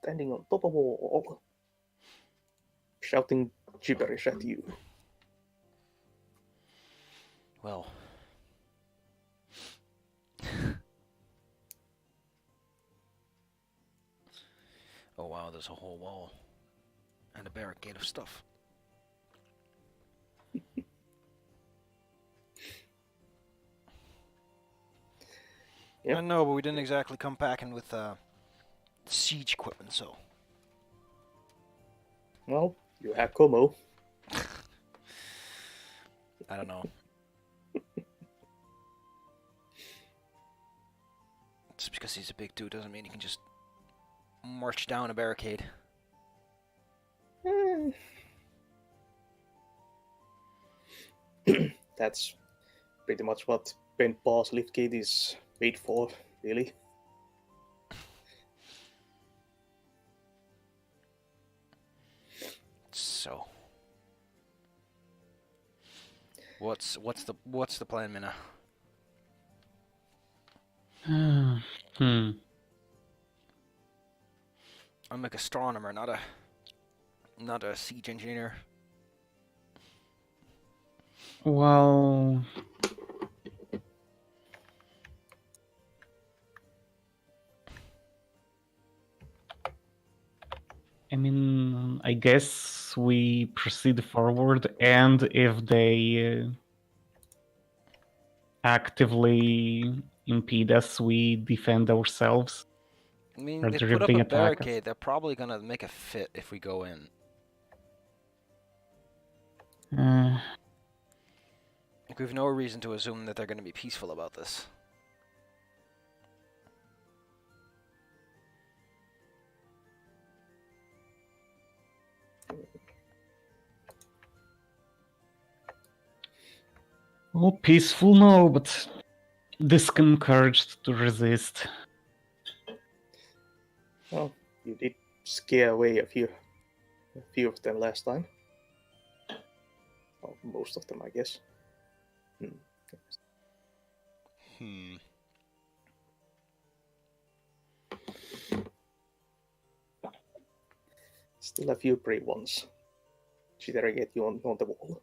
standing on top of a wall, shouting gibberish at you. Well. Oh wow, there's a whole wall. And a barricade of stuff. Yep. I know, but we didn't exactly come packing with siege equipment, so. Well, you have Como. I don't know. Just because he's a big dude doesn't mean he can just march down a barricade. That's pretty much what bent paws liftgate is made for, really. So, what's the plan, Minna? I'm like astronomer, not a siege engineer. Well, I mean, I guess we proceed forward, and if they actively impede us, we defend ourselves. I mean, Or they if put up they a attack us. barricade. They're probably gonna make a fit if we go in. Like, we've no reason to assume that they're gonna be peaceful about this. Well, peaceful, no, but discouraged to resist. Well, you did scare away a few of them last time. Well, most of them, I guess. Still a few brave ones. Should I get you on the wall?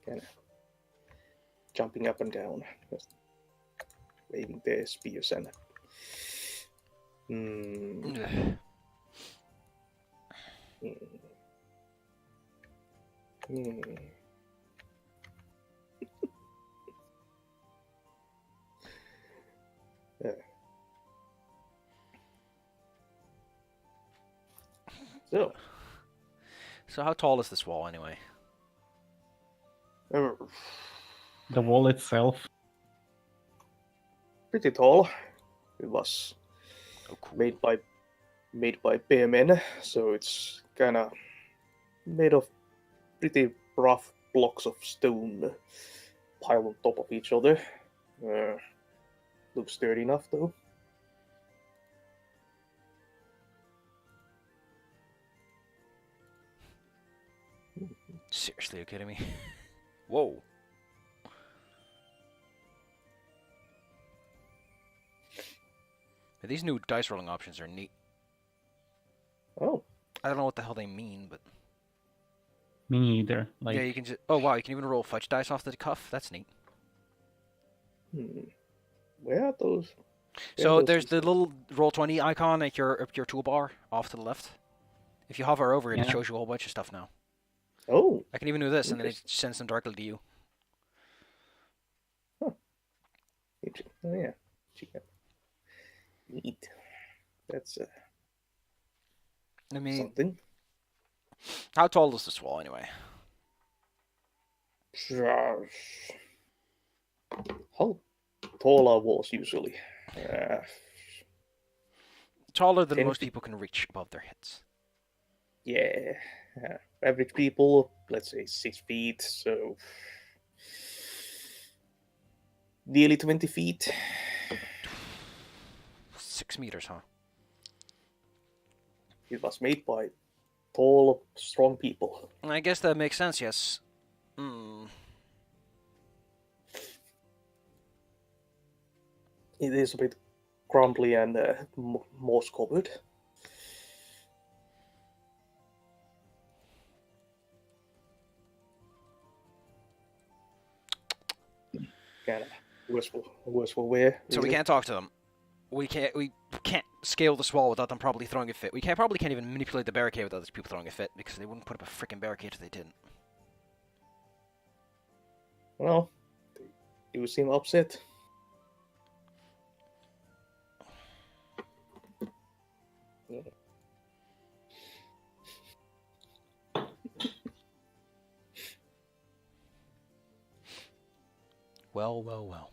Kind of jumping up and down, just waving their spears and. So how tall is this wall anyway? The wall itself. Pretty tall. It was cool. made by bear men, so it's kind of made of pretty rough blocks of stone piled on top of each other. Looks sturdy enough, though. Seriously, are you kidding me? Whoa. These new dice rolling options are neat. Oh. I don't know what the hell they mean, but... Me neither. Like... Yeah, you can just... Oh, wow, you can even roll fudge dice off the cuff? That's neat. Where are those? So there's the little Roll20 icon at your toolbar off to the left. If you hover over it, it shows you a whole bunch of stuff now. Oh. I can even do this, and then it sends them directly to you. Huh. Oh, yeah. Neat. That's I mean, something. How tall is this wall, anyway? How tall are walls usually? Taller than most people can reach above their heads. Yeah. Average people, let's say 6 feet, so nearly 20 feet. 6 meters, huh? It was made by tall, strong people. I guess that makes sense, yes. It is a bit crumbly and moss covered. Kind of wasteful way. So we can't talk to them. We can't scale the wall without them probably throwing a fit. We probably can't even manipulate the barricade without these people throwing a fit, because they wouldn't put up a freaking barricade if they didn't. Well, they do seem upset. Well.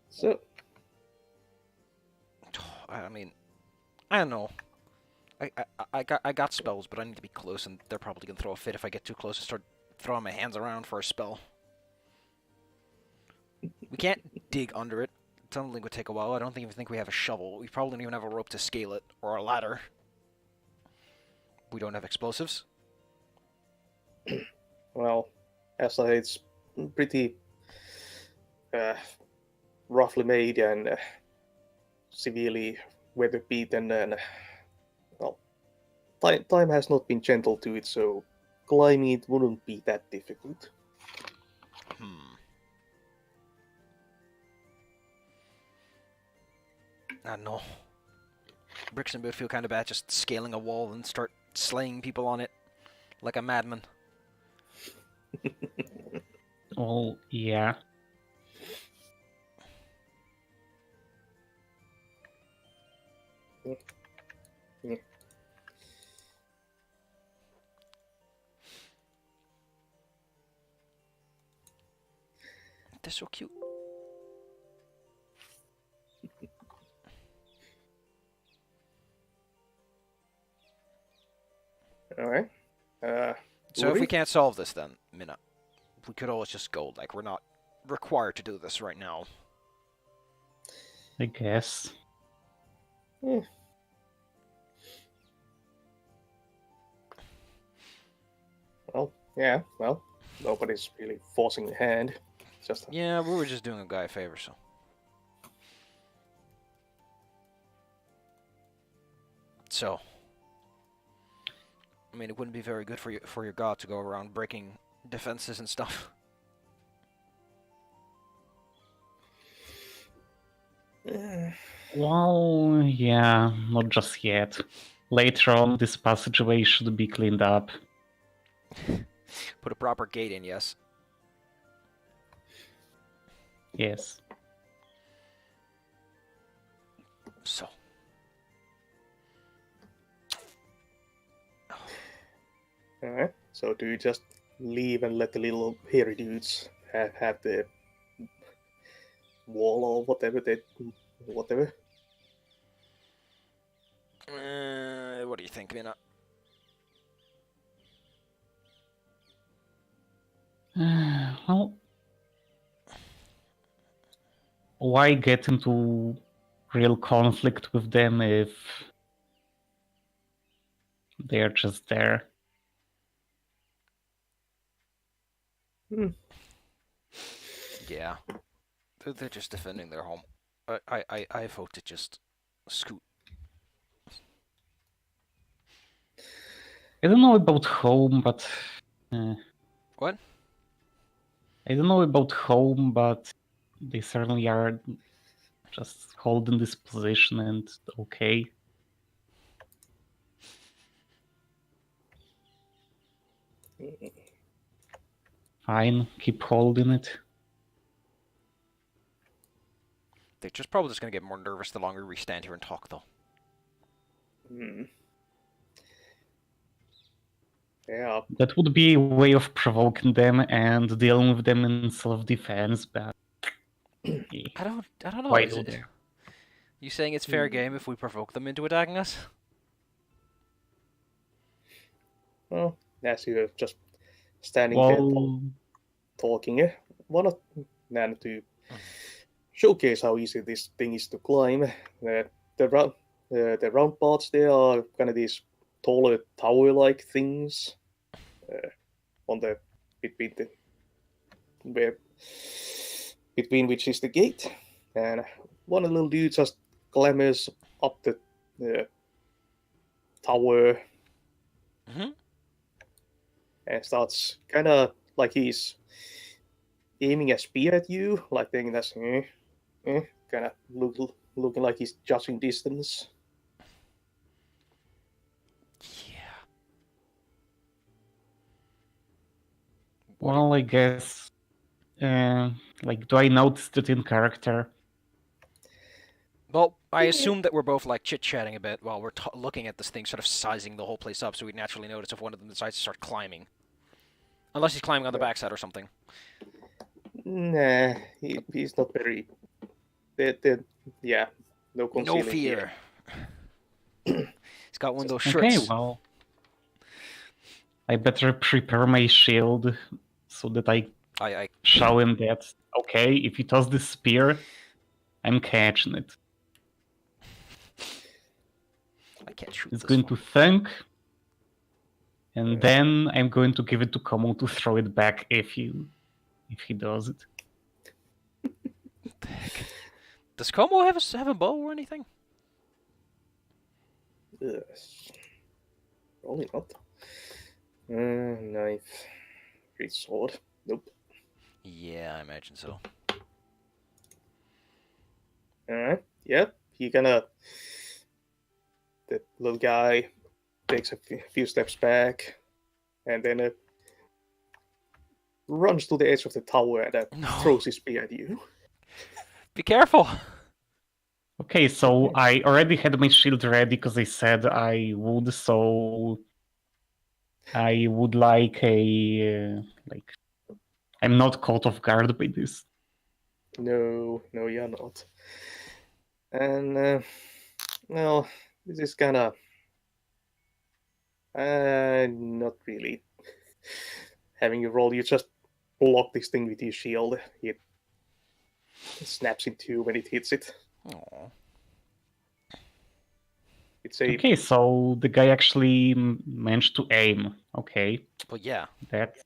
So, I mean, I don't know. I got spells, but I need to be close, and they're probably gonna throw a fit if I get too close and start throwing my hands around for a spell. We can't dig under it. Tunneling would take a while. I don't even think we have a shovel. We probably don't even have a rope to scale it, or a ladder. We don't have explosives. well, as I it's pretty roughly made and severely weather beaten, and well, time has not been gentle to it, so climbing it wouldn't be that difficult. I don't know. Brixton would feel kind of bad just scaling a wall and start slaying people on it like a madman. Well, yeah. Yeah. They're so cute. Alright. So if we can't solve this, then, Minna, we could always just go. Like, we're not required to do this right now. I guess. Yeah. Well, nobody's really forcing the hand. Just Yeah, we were just doing a guy a favor, so. So, I mean, it wouldn't be very good for your god to go around breaking defenses and stuff. Well, yeah, not just yet. Later on, this passageway should be cleaned up. Put a proper gate in, yes. Yes. So. Alright. So do you just leave and let the little hairy dudes have the wall or whatever whatever? What do you think, Minna? Well, why get into real conflict with them if they're just there? Yeah. They're just defending their home. I vote to just scoot. I don't know about home, but... What? I don't know about home, but they certainly are just holding this position and okay. Fine, keep holding it. They're just probably just gonna get more nervous the longer we stand here and talk, though. Yeah. That would be a way of provoking them and dealing with them in self-defense, but... I don't know. Why do they? You saying it's fair game if we provoke them into attacking us? Well, as you're just standing there talking, why not then to showcase how easy this thing is to climb? The round parts there are kind of these taller tower-like things on the between which is the gate, and one little dude just clambers up the tower and starts kind of like he's aiming a spear at you, like thinking that's kind of looking like he's judging distance. Yeah. Well, I guess. Like, do I notice it in character? Well, I assume that we're both like chit-chatting a bit while we're looking at this thing, sort of sizing the whole place up, so we'd naturally notice if one of them decides to start climbing. Unless he's climbing on the backside or something. Nah, he's not very. Yeah, no concealing. No fear. He's got one of those Okay, shirts. well, I better prepare my shield so that I show him that, okay, if he toss the spear, I'm catching it. I can't shoot It's this going one. to thunk, and then I'm going to give it to Como to throw it back if he does it. What the heck? Does Como have a bow or anything? Yes. Probably not. Knife. Great sword. Nope. Yeah, I imagine so. Alright. Yep. He the little guy takes a few steps back and then runs to the edge of the tower and throws his spear at you. Be careful! Okay, so I already had my shield ready because I said I would, so I would like a I'm not caught off guard by this. No, you're not. And well, this is kind of not really having a roll. You just block this thing with your shield. It snaps in two when it hits it. Aww. It's a Okay, so the guy actually managed to aim. Okay, But yeah. that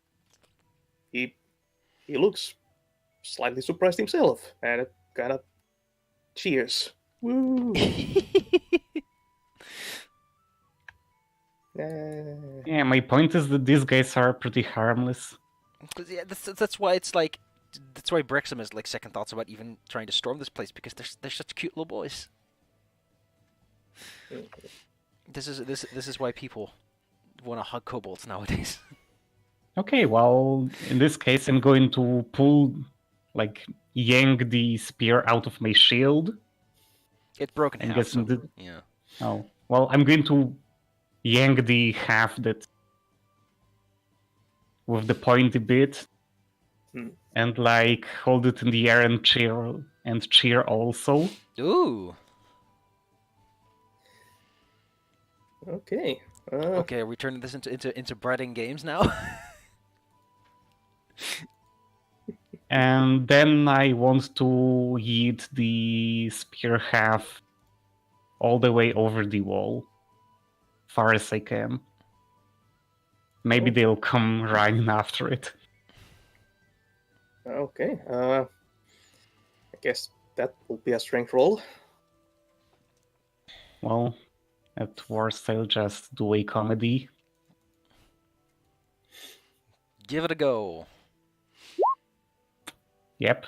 he looks slightly surprised himself and kind of cheers. Woo! Yeah, my point is that these guys are pretty harmless. Yeah, that's why it's like, that's why Brexham has like second thoughts about even trying to storm this place, because they're such cute little boys. This is why people want to hug kobolds nowadays. Okay, well, in this case, I'm going to yank the spear out of my shield. It's broken I'm half, guessing so, yeah. Oh, well, I'm going to yank the half that with the pointy bit and hold it in the air and cheer also. Ooh. Okay. Okay, are we turning this into breading games now? And then I want to yeet the spear half all the way over the wall, far as I can. Maybe they'll come running after it. Okay. I guess that will be a strength roll. Well, at worst, I'll just do a comedy. Give it a go. Yep.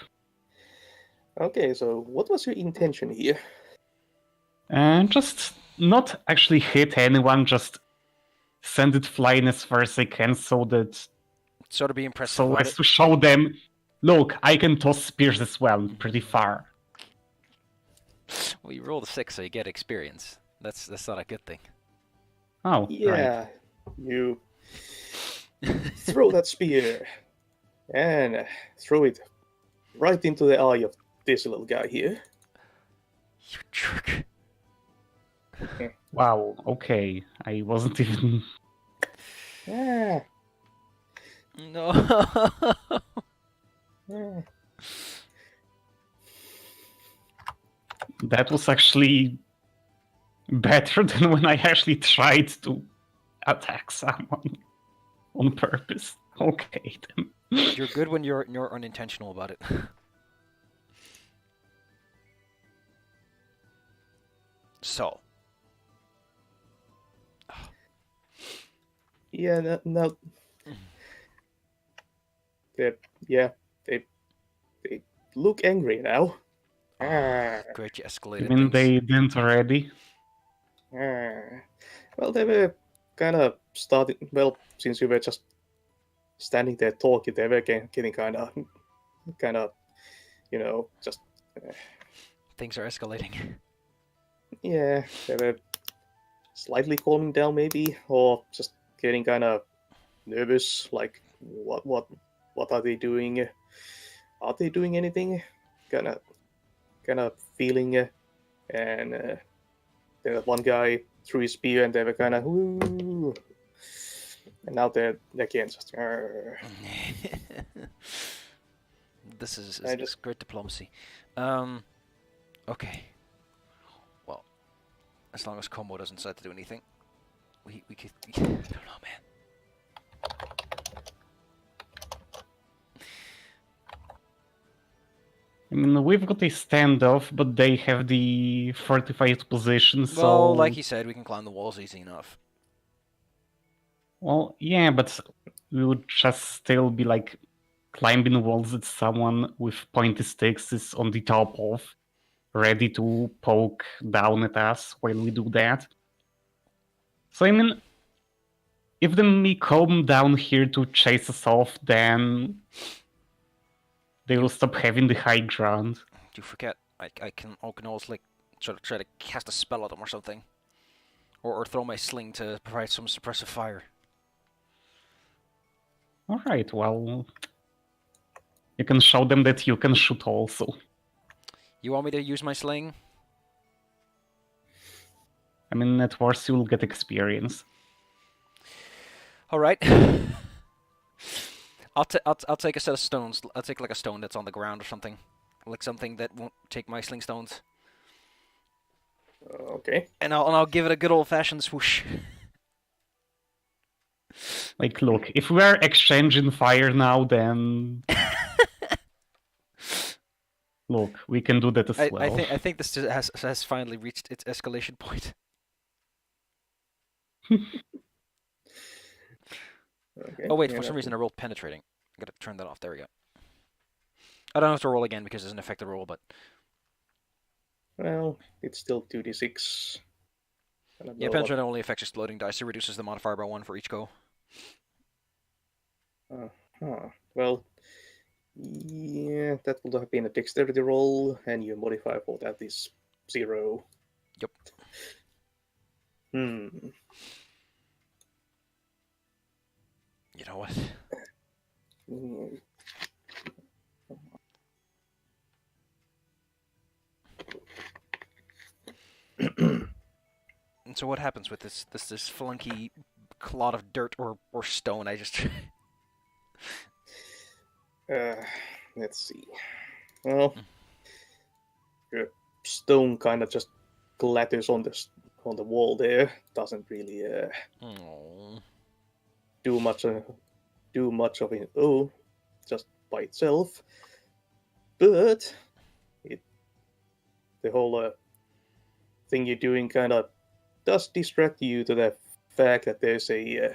Okay, so what was your intention here? And just not actually hit anyone, just send it flying as far as I can so that... Sort of be impressive. So as to show them, look, I can toss spears as well, pretty far. Well, you rolled a 6, so you get experience. That's not a good thing. Oh, yeah, right. You throw that spear and throw it right into the eye of this little guy here. You jerk. Wow, okay. I wasn't even... Ah. No. That was actually better than when I actually tried to attack someone on purpose. Okay, then. You're good when you're unintentional about it. So. Yeah, no. They look angry now. Great, you You escalated mean things. they didn't already? Well, they were kind of starting. Well, since you were just standing there talking, they were getting kind of, just Things are escalating. yeah, they were slightly calming down, maybe, or just getting kind of nervous. Like, what are they doing? Are they doing anything? Kind of feeling, and then one guy threw his spear, and they were kind of woo. And now they're again just. This is I just- great diplomacy. Okay. Well, as long as Como doesn't decide to do anything, we could. I don't know, man. I mean, we've got a standoff, but they have the fortified position, so... Well, like you said, we can climb the walls easy enough. Well, yeah, but we would just still be, like, climbing walls that someone with pointy sticks is on the top of, ready to poke down at us while we do that. So, I mean, if the enemy come down here to chase us off, then they will stop having the high ground. You forget, I can always like try to cast a spell at them or something, or throw my sling to provide some suppressive fire. Alright, well... You can show them that you can shoot also. You want me to use my sling? I mean, at worst you will get experience. All right. I'll take a set of stones. I'll take like a stone that's on the ground or something, like something that won't take my sling stones. Okay. And I'll give it a good old-fashioned swoosh. Like, look, if we are exchanging fire now, then... Look, we can do that as well. I think this has finally reached its escalation point. Okay. Oh wait, yeah, for some that- reason I rolled penetrating. I gotta turn that off. There we go. I don't have to roll again because it's an effective roll, but Well, it's still 2d6. I don't yeah, know penetrating only affects exploding dice. It reduces the modifier by 1 for each go. Well, yeah, that would have been a dexterity roll, and your modifier for that is 0. Yep. Hmm. You know what? Mm. And so what happens with this flunky clod of dirt or stone? I just Let's see. Well, your stone kind of just clatters on the wall there. Doesn't really Oh. do much of it. Oh, just by itself. But the whole thing you're doing kind of does distract you to the fact that there's a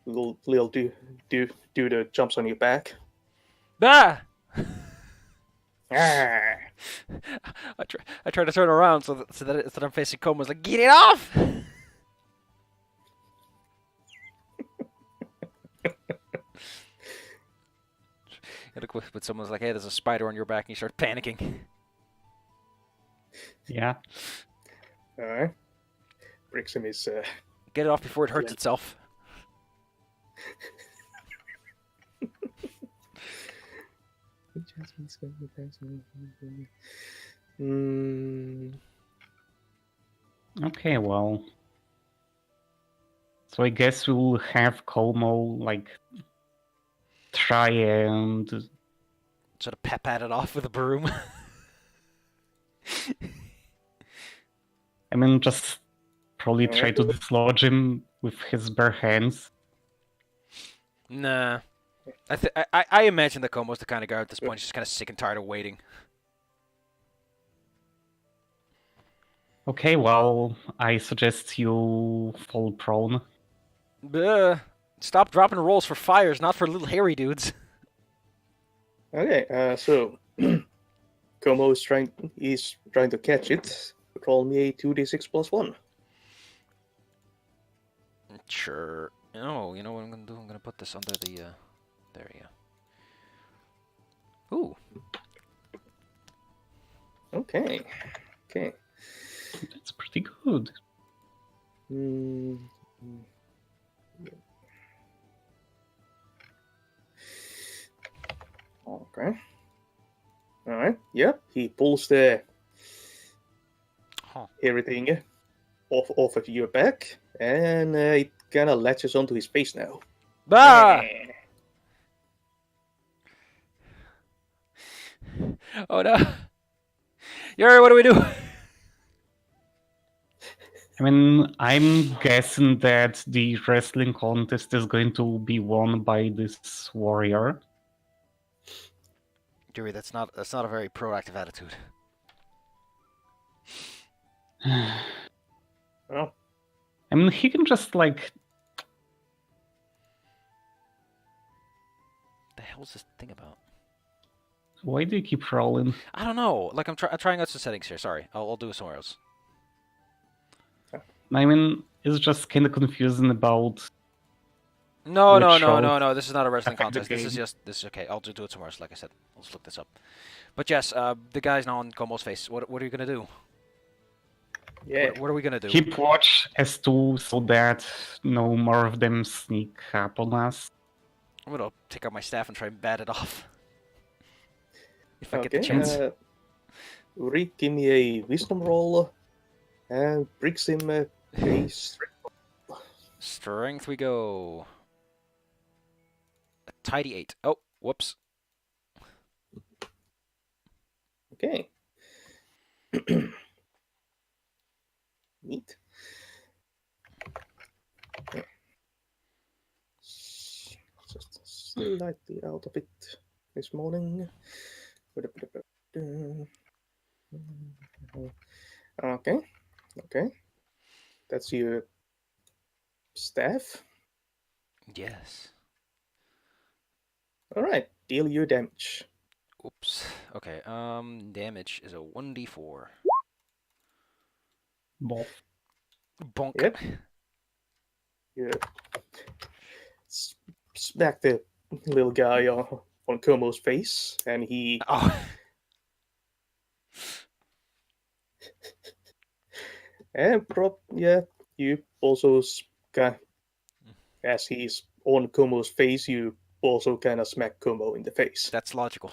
little dude jumps on your back. Ah! Ah! I try to turn around so that I'm facing Coma's like, get it off! You look with someone's like, hey, there's a spider on your back, and you start panicking. Yeah. Alright. Brixham is Get it off before it hurts itself. Okay, well... So I guess we'll have Como, like, try and... Sort of pep at it off with a broom. I mean, just probably try to dislodge him with his bare hands. Nah. I imagine that Como's the kind of guy at this point, just kind of sick and tired of waiting. Okay, well, I suggest you fall prone. Stop dropping rolls for fires, not for little hairy dudes. Okay, so Como is trying to catch it. Roll me a 2d6 plus 1. Sure. Oh, you know what I'm gonna do? I'm gonna put this under the. There you go. Ooh. Okay. That's pretty good. Okay. Alright, yep, he pulls the everything off of your back, and it kind of latches onto his face now. Bah! Oh no! Yuri, what do we do? I mean, I'm guessing that the wrestling contest is going to be won by this warrior. Yuri, that's not a very proactive attitude. Well, I mean, he can just like. The hell's this thing about? Why do you keep rolling? I don't know. Like I'm trying out some settings here. Sorry, I'll do it somewhere else. I mean, it's just kind of confusing about. No. Which This is not a wrestling affect the contest. This is game. this is okay. I'll do it somewhere else. Like I said, I'll just look this up. But yes, the guy's now on Como's face. What are you gonna do? yeah. What are we gonna do? Keep watch S2 so that no more of them sneak up on us. I'm gonna take out my staff and try and bat it off. If I Okay, get the chance. Uri, give me a wisdom roll, and brings him a Strength we go. A tidy 8. Oh, whoops. Okay. Neat. Okay. Just slightly out of it this morning. Okay. That's your staff. Yes. Alright, deal your damage. Oops. Okay. Damage is a 1d4. Both. Bonk. Yep. You smack the little guy on Como's face, and he Oh. and you also as he's on Como's face, you also kind of smack Como in the face. That's logical.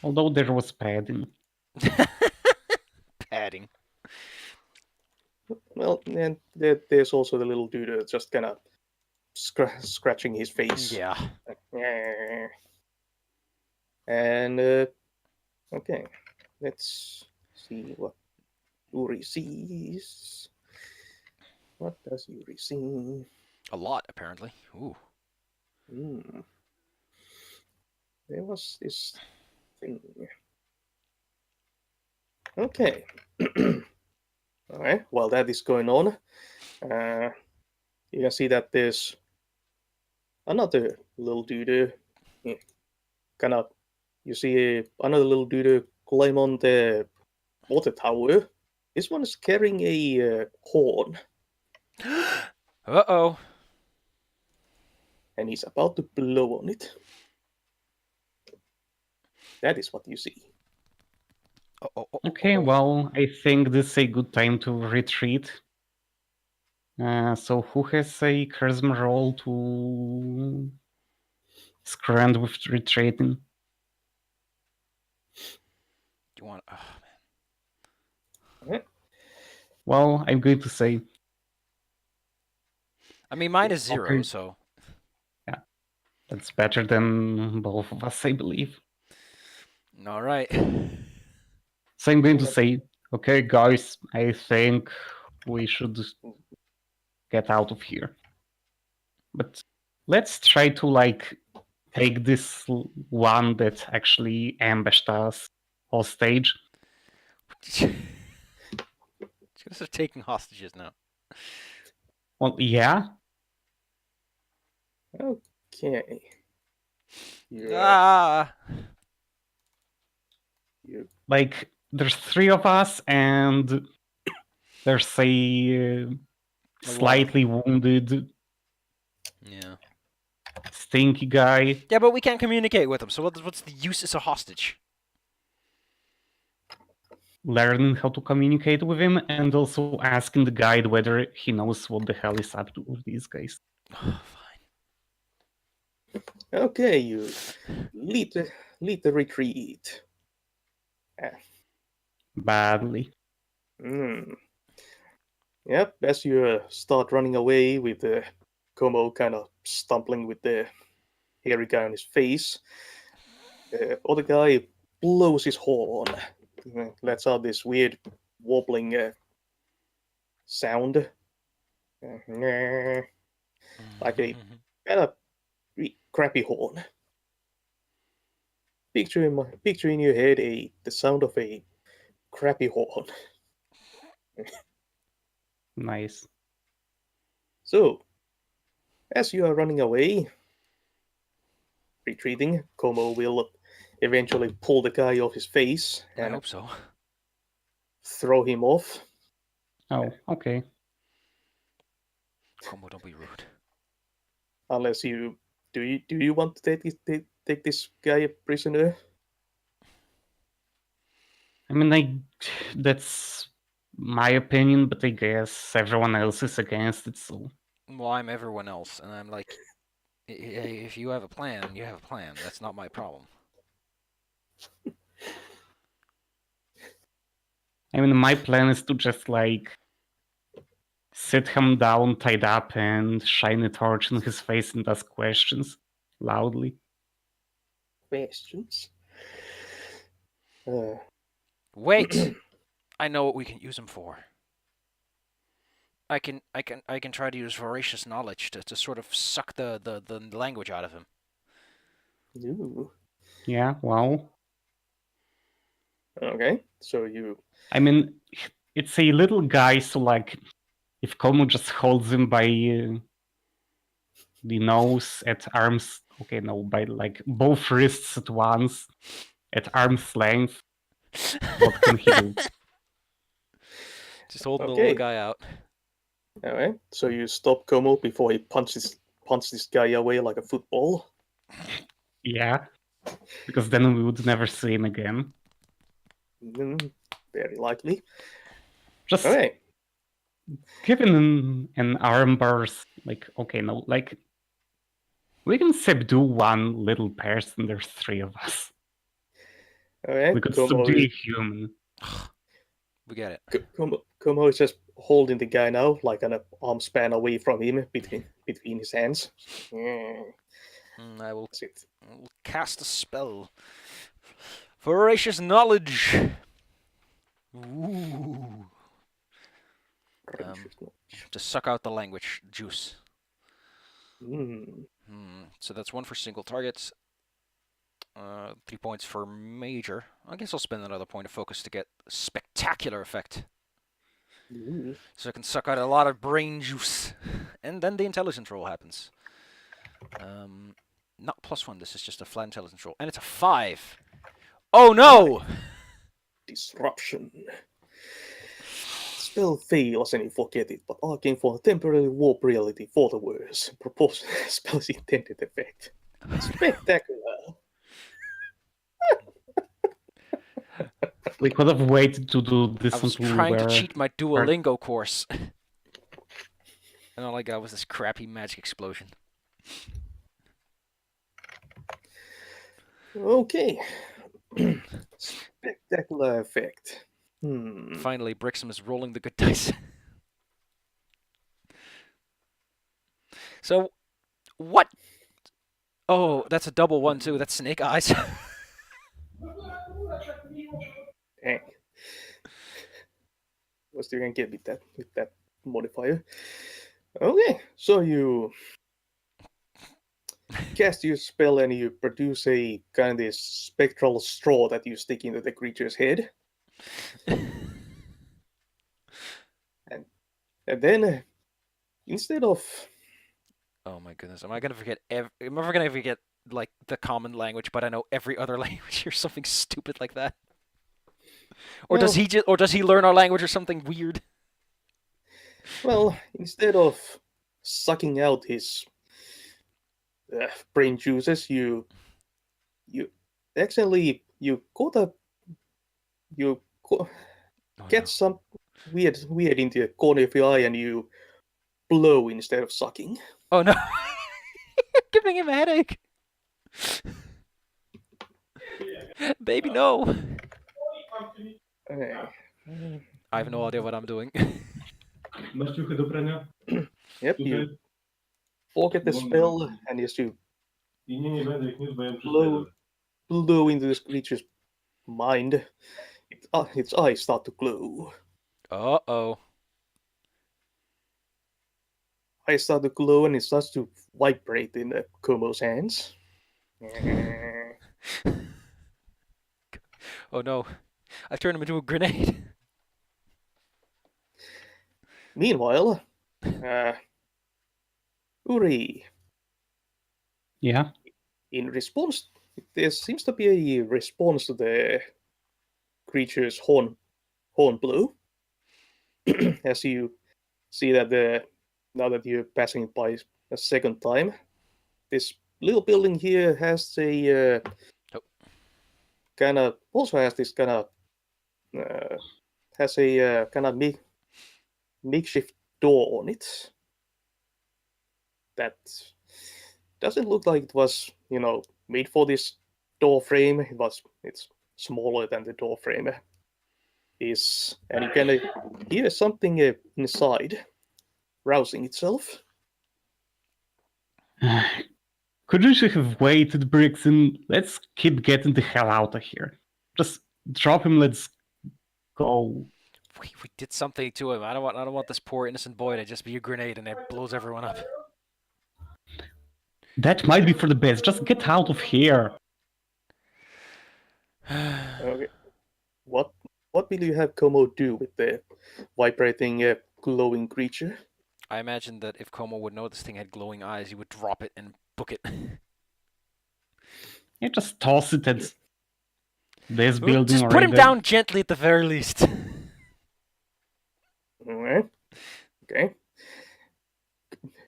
Although there was padding. Padding. Well, and there's also the little dude just kind of scratching his face. Yeah. And okay, let's see what Uri sees. What does Uri see? A lot, apparently. Ooh. There was this thing. Okay. Alright, while that is going on, you can see that there's another little dude. You see another little dude climb on the water tower. This one is carrying a horn. Uh-oh. And he's about to blow on it. That is what you see. Okay, well, I think this is a good time to retreat. So who has a charisma roll to scram with retreating? Do you want... Oh, man. Okay. Well, I'm going to say... I mean, mine is 0, Okay. so... Yeah, that's better than both of us, I believe. All right. So I'm going to say, okay, guys, I think we should get out of here. But let's try to like take this one that actually ambushed us hostage. She's gonna start taking hostages now. Well, yeah. Okay. You Like there's 3 of us, and there's a slightly wounded, Yeah. stinky guy. Yeah, but we can't communicate with him. So what's the use as a hostage? Learning how to communicate with him, and also asking the guide whether he knows what the hell is up to with these guys. Fine. okay? You lead the retreat. Badly. Yep. As you start running away with Como kind of stumbling with the hairy guy on his face, the other guy blows his horn, lets out this weird wobbling sound, like a kind of crappy horn. Picture in your head the sound of a crappy horn. Nice. So, as you are running away, retreating, Como will eventually pull the guy off his face I and hope so. throw him off. Oh, okay. Como, don't be rude. Unless you do you want to take this guy prisoner? I mean, that's my opinion, but I guess everyone else is against it, so... Well, I'm everyone else, and I'm like, if you have a plan, you have a plan. That's not my problem. I mean, my plan is to just, like, sit him down, tied up, and shine a torch in his face and ask questions loudly. Questions? Wait! I know what we can use him for. I can try to use voracious knowledge to sort of suck the language out of him. Ooh. Yeah, well... Okay, so you... I mean, it's a little guy, so, like, if Como just holds him by the nose at arm's... Okay, no, by, like, both wrists at once, at arm's length, what can he do? Just holding the little guy out. Alright, so you stop Como before he punches this guy away like a football? Yeah, because then we would never see him again. Very likely. Just Alright. given an armbar, like, okay, no, like, we can subdue one little person, there's 3 of us. Alright, We could Como subdue is, a human. We get it. Como is just holding the guy now, like an arm span away from him, between his hands. I will That's it. cast a spell. Voracious knowledge. Ooh. To suck out the language juice. So that's 1 for single targets. 3 points for major. I guess I'll spend another point of focus to get spectacular effect. So I can suck out a lot of brain juice. And then the intelligence roll happens. Not +1, this is just a flat intelligence roll. And it's a 5. Oh no! Disruption. Spell fails and you forget it, but arcane for temporarily warp reality for the worse. Propose spell's intended effect. Spectacular. We could have waited to do this I was until trying to we're... cheat my Duolingo course. And all I got was this crappy magic explosion. Okay. Spectacular effect. Finally, Brixham is rolling the good dice. So, what? Oh, that's a double 1 too. That's Snake Eyes. Dang. what you can get with that modifier. Okay, so you cast your spell and you produce a kind of this spectral straw that you stick into the creature's head. And then instead of Oh my goodness, am I gonna forget? Am I ever gonna forget like the common language, but I know every other language or something stupid like that? Or does he just, or does he learn our language or something weird? well, instead of sucking out his brain juices, you actually get some weird into the corner of your eye and you blow instead of sucking. Oh no! Giving him a headache. Baby, no. Okay. I have no idea what I'm doing. Yep, you forget the spell and just you blow into this creature's mind. Its eyes start to glow. Uh-oh. Eyes start to glow and it starts to vibrate in Komo's hands. Oh no. I've turned him into a grenade. Meanwhile, Uri, Yeah. in response, there seems to be a response to the creature's horn blow. As you see that now that you're passing it by a second time, this little building here has a kind of also has this kind of has a kind of makeshift door on it that doesn't look like it was made for this door frame. It's smaller than the door frame is, and you can hear something inside rousing itself. Couldn't you have waited, Brixton? Let's keep getting the hell out of here. Just drop him. Let's go. We did something to him. I don't want this poor innocent boy to just be a grenade and it blows everyone up. That might be for the best. Just get out of here. Okay. What will you have Como do with the vibrating, glowing creature? I imagine that if Como would know this thing had glowing eyes, he would drop it and book it. You just toss it at this building. Just put him down gently at the very least. Alright. Okay.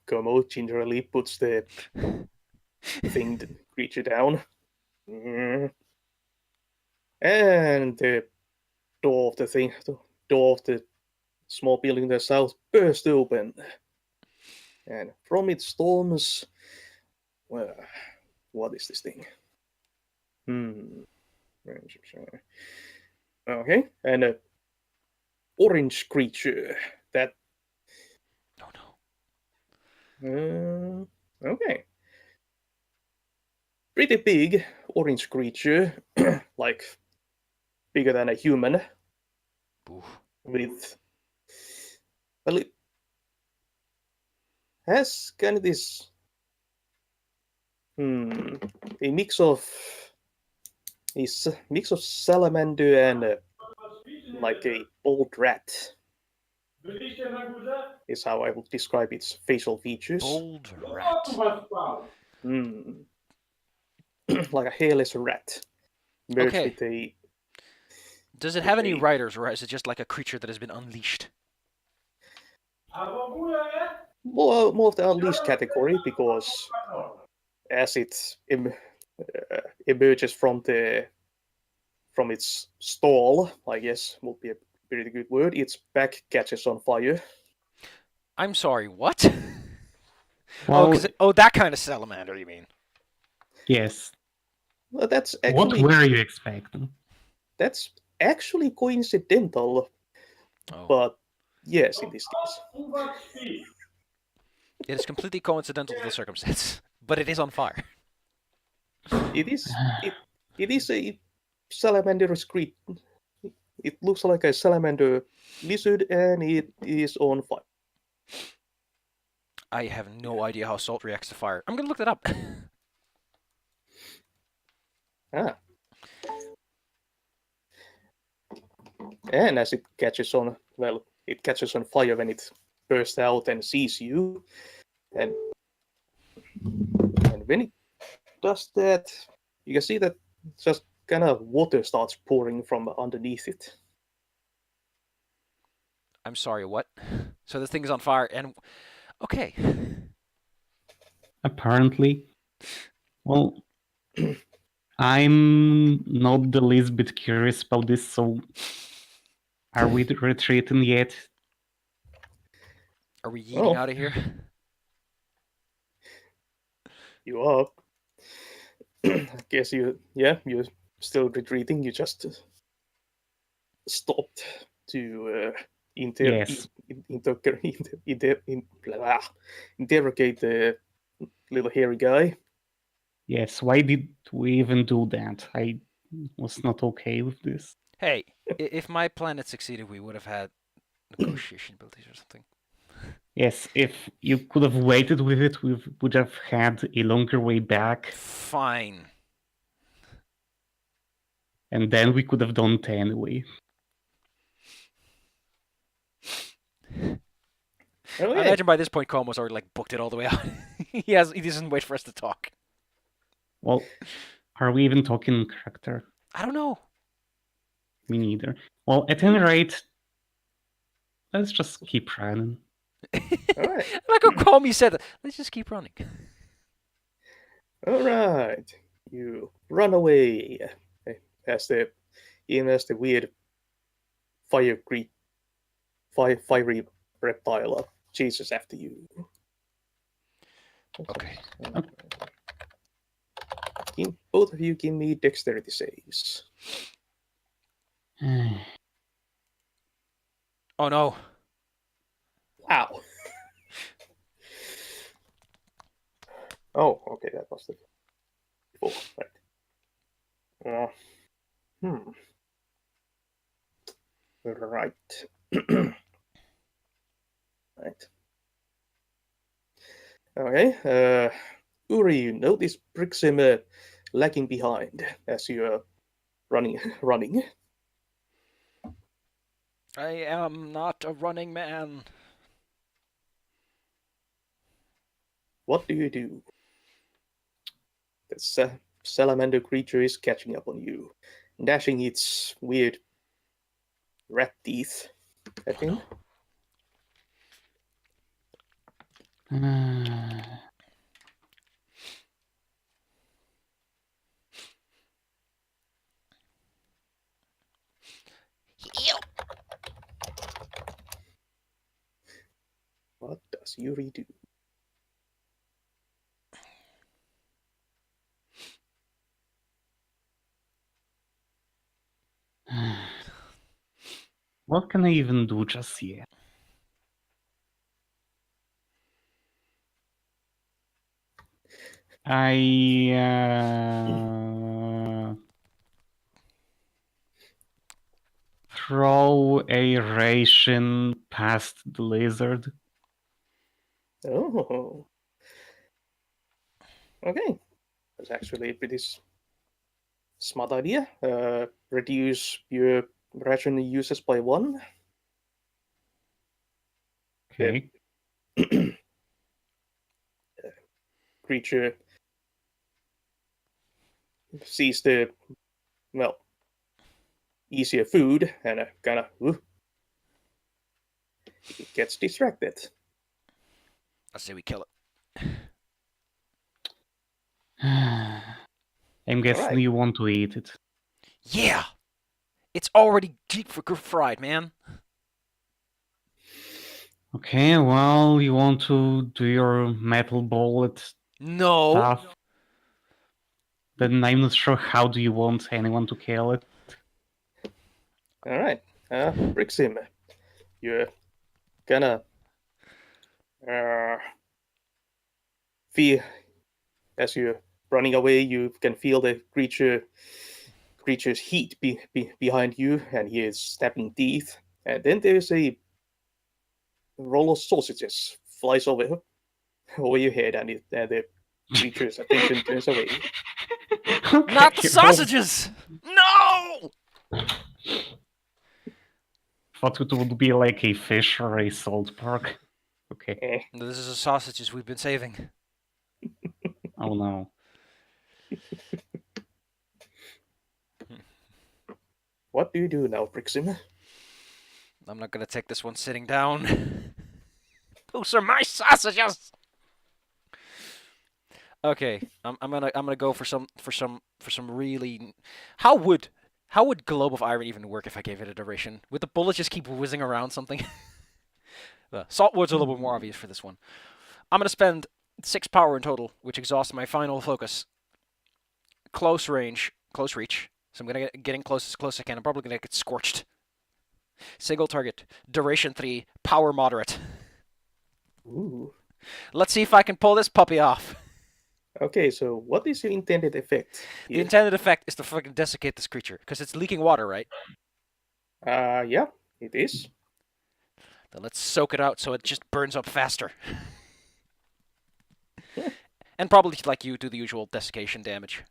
Como gingerly puts the creature down. And the door of the small building to the south burst open. And from it storms, well, what is this thing? Okay, and a orange creature that. Oh no. Okay. Pretty big orange creature, like bigger than a human. Oof. With, well, it has kind of this a mix of salamander and like a bold rat is how I would describe its facial features. Bold rat. Like a hairless rat merged with a. Does it have any riders, or is it just like a creature that has been unleashed? More of the unleashed category, because as it emerges from its stall, I guess would be a pretty good word, its back catches on fire. I'm sorry, what? Well, that kind of salamander, you mean? Yes. Well, that's actually. What were you expecting? That's actually coincidental, but yes, in this case. It is completely coincidental to the circumstance, but it is on fire. It is a salamanderous It looks like a salamander lizard, and it is on fire. I have no idea how salt reacts to fire. I'm gonna look that up. Ah. And as it catches on, well, it catches on fire when it bursts out and sees you. And when it does that, you can see that just kind of water starts pouring from underneath it. I'm sorry, what? So this thing is on fire, and okay. Apparently. Well, I'm not the least bit curious about this, so are we retreating yet? Are we yeeting Oh. out of here? You are. I guess you're still retreating. You just stopped to Yes. interrogate the little hairy guy. Yes, why did we even do that? I was not okay with this. Hey, if my plan had succeeded, we would have had negotiation abilities or something. Yes, if you could have waited with it, we would have had a longer way back, Fine. and then we could have done it anyway. I imagine by this point, Como's already like booked it all the way out. He doesn't wait for us to talk. Well, are we even talking character? I don't know. Me neither. Well, at any rate, let's just keep running. All right. Like how Comey said that. Let's just keep running. All right. You run away as the weird fiery reptile chases after you. Okay. Both of you give me dexterity saves. Oh no. Wow. Oh, okay, that was the before, right. Right. Right. Okay. Uri, you notice Brixim lagging behind as you are running. I am not a running man. What do you do? The salamander creature is catching up on you, gnashing its weird rat teeth at him. What does Yuri do? What can I even do just yet? I throw a ration past the lizard. Oh. Okay. That's actually a pretty smart idea. Reduce your ration uses by 1. Okay. Creature sees the, well, easier food and kind of it gets distracted. I say we kill it. I'm guessing Alright. you want to eat it. Yeah! It's already deep fried, man. Okay, well, you want to do your metal bullet No. stuff? Then I'm not sure how do you want anyone to kill it. Alright. Brixim, you're gonna feel as you're running away, you can feel the creature creature's heat behind you, and he is snapping teeth. And then there's a roll of sausages flies over your head, and the creature's attention turns away. Okay, Not the sausages! No! Thought it would be like a fish or a salt pork. Okay. This is the sausages we've been saving. Oh no. What do you do now, Brixim? I'm not gonna take this one sitting down. Those are my sausages. Okay, I'm gonna go for some really. How would Globe of Iron even work if I gave it a duration? Would the bullets just keep whizzing around something? Saltwood's a little bit more obvious for this one. I'm gonna spend 6 power in total, which exhausts my final focus. Close reach. So I'm gonna get in close as close as I can. I'm probably gonna get scorched. Single target, duration 3, power moderate. Ooh. Let's see if I can pull this puppy off. Okay, so what is your intended effect? The intended effect is to fucking desiccate this creature, because it's leaking water, right? Yeah, it is. Then let's soak it out so it just burns up faster. And probably, like you, do the usual desiccation damage.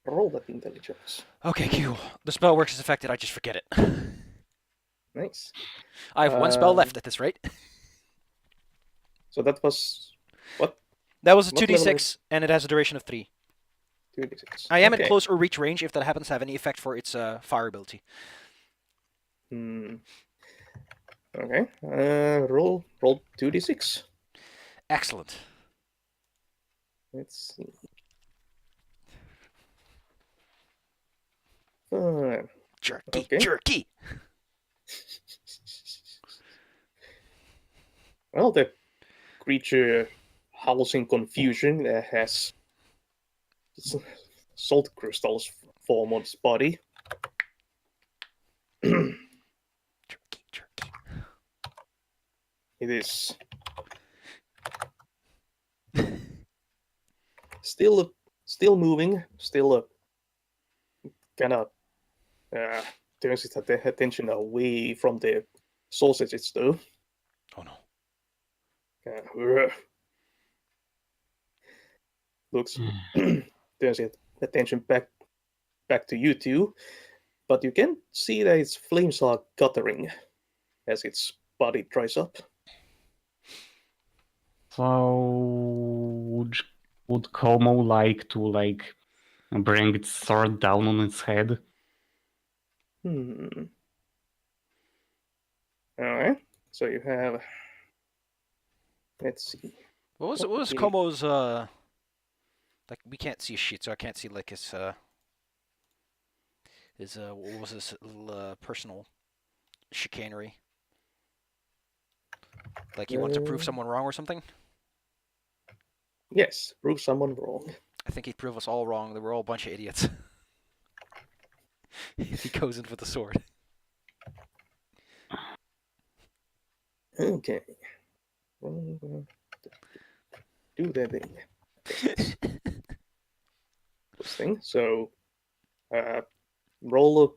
Roll that intelligence. Okay, cool. The spell works as affected, I just forget it. Nice. I have 1 spell left at this rate. So that was what? That was a What level 2d6, and it has a duration of 3. 2d6. I am Okay. in close or reach range if that happens to have any effect for its fire ability. Okay. Roll 2d6. Excellent. Let's see. Fine. Jerky, Okay. jerky! Well, the creature howls in confusion, has salt crystals form on its body. Jerky. It is still moving, still kind of turns its attention away from the sausages, though. Oh no. Looks turns its attention back to you two, but you can see that its flames are guttering as its body dries up. So would Como like to bring its sword down on its head? Alright, so you have, let's see. What was Komo's, like, we can't see shit, so I can't see, like, his what was his personal chicanery? Like, he wanted to prove someone wrong or something? Yes, prove someone wrong. I think he'd prove us all wrong. They were all a bunch of idiots. If he goes in for the sword. Okay. Do that thing. This thing. So, roll a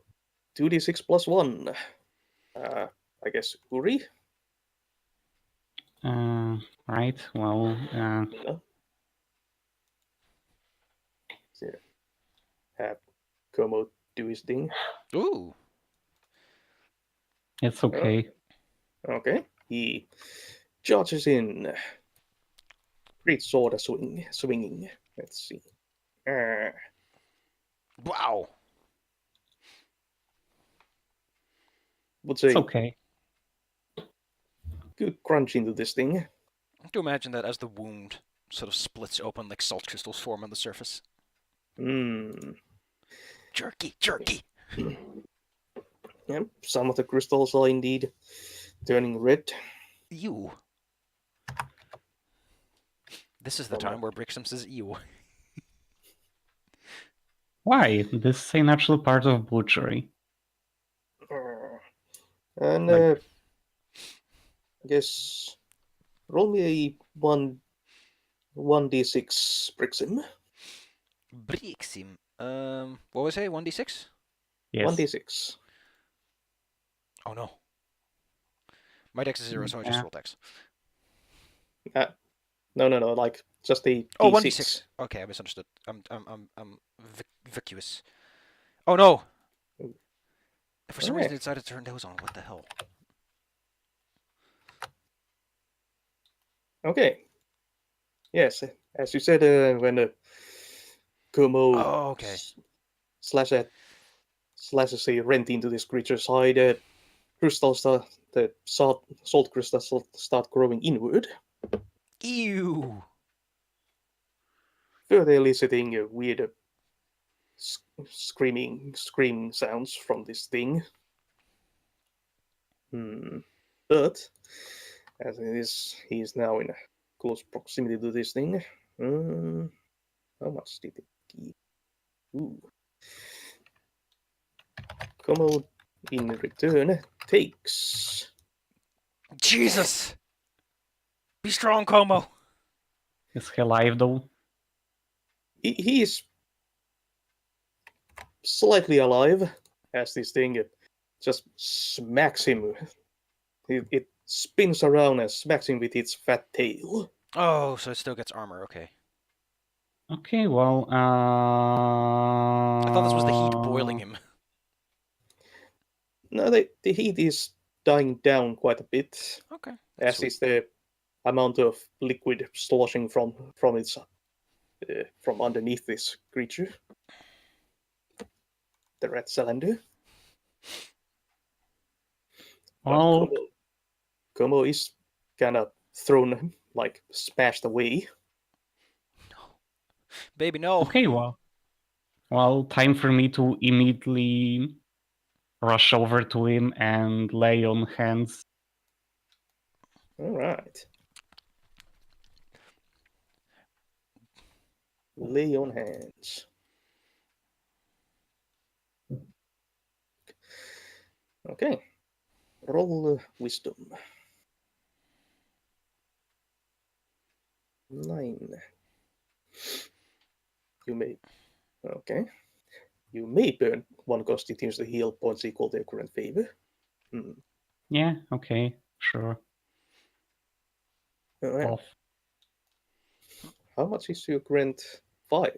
2d6 plus 1. I guess Uri? Right, well, No. So, have Como do his thing. Ooh. it's okay. Okay. He charges in. Great sword swinging. Let's see. Wow. Would say It's okay. good crunch into this thing. I have to imagine that as the wound sort of splits open, like salt crystals form on the surface. Jerky, jerky! Yep, some of the crystals are indeed turning red. Ew. This is the time where Brixham says ew. Why? This is a natural part of butchery. And I guess roll me a 1d6 Brixham. Brixim. What was it? 1d6? Yes. 1d6. Oh no. My dex is 0, so I just Yeah. roll dex. No, like just a Oh, d6. 1d6. Okay, I misunderstood. I'm vacuous. Oh no! For some reason, I decided to turn those on. What the hell? Okay. Yes, as you said, when the Kumo Oh, okay. slashes a rent into this creature's hide, the salt crystals start growing inward, Ew! further eliciting weird screaming sounds from this thing. But as it is, he is now in close proximity to this thing. How much did it give? Ooh. Como in return takes. Jesus! Be strong, Como! Is he alive though? He is slightly alive as this thing just smacks him. It spins around and smacks him with its fat tail. Oh, so it still gets armor, okay. Okay, well, I thought this was the heat boiling him. No, the heat is dying down quite a bit, Okay. as Sweet. is the amount of liquid sloshing from its from underneath this creature, the red cylinder. Well, Como is kind of thrown, like smashed away. Baby, no! okay, well, time for me to immediately rush over to him and lay on hands. All right. Lay on hands. Okay. Roll wisdom. 9. You may. Okay. You may burn one constitution heal points equal to your current favor. Yeah, okay, sure. All right. Off. How much is your current 5?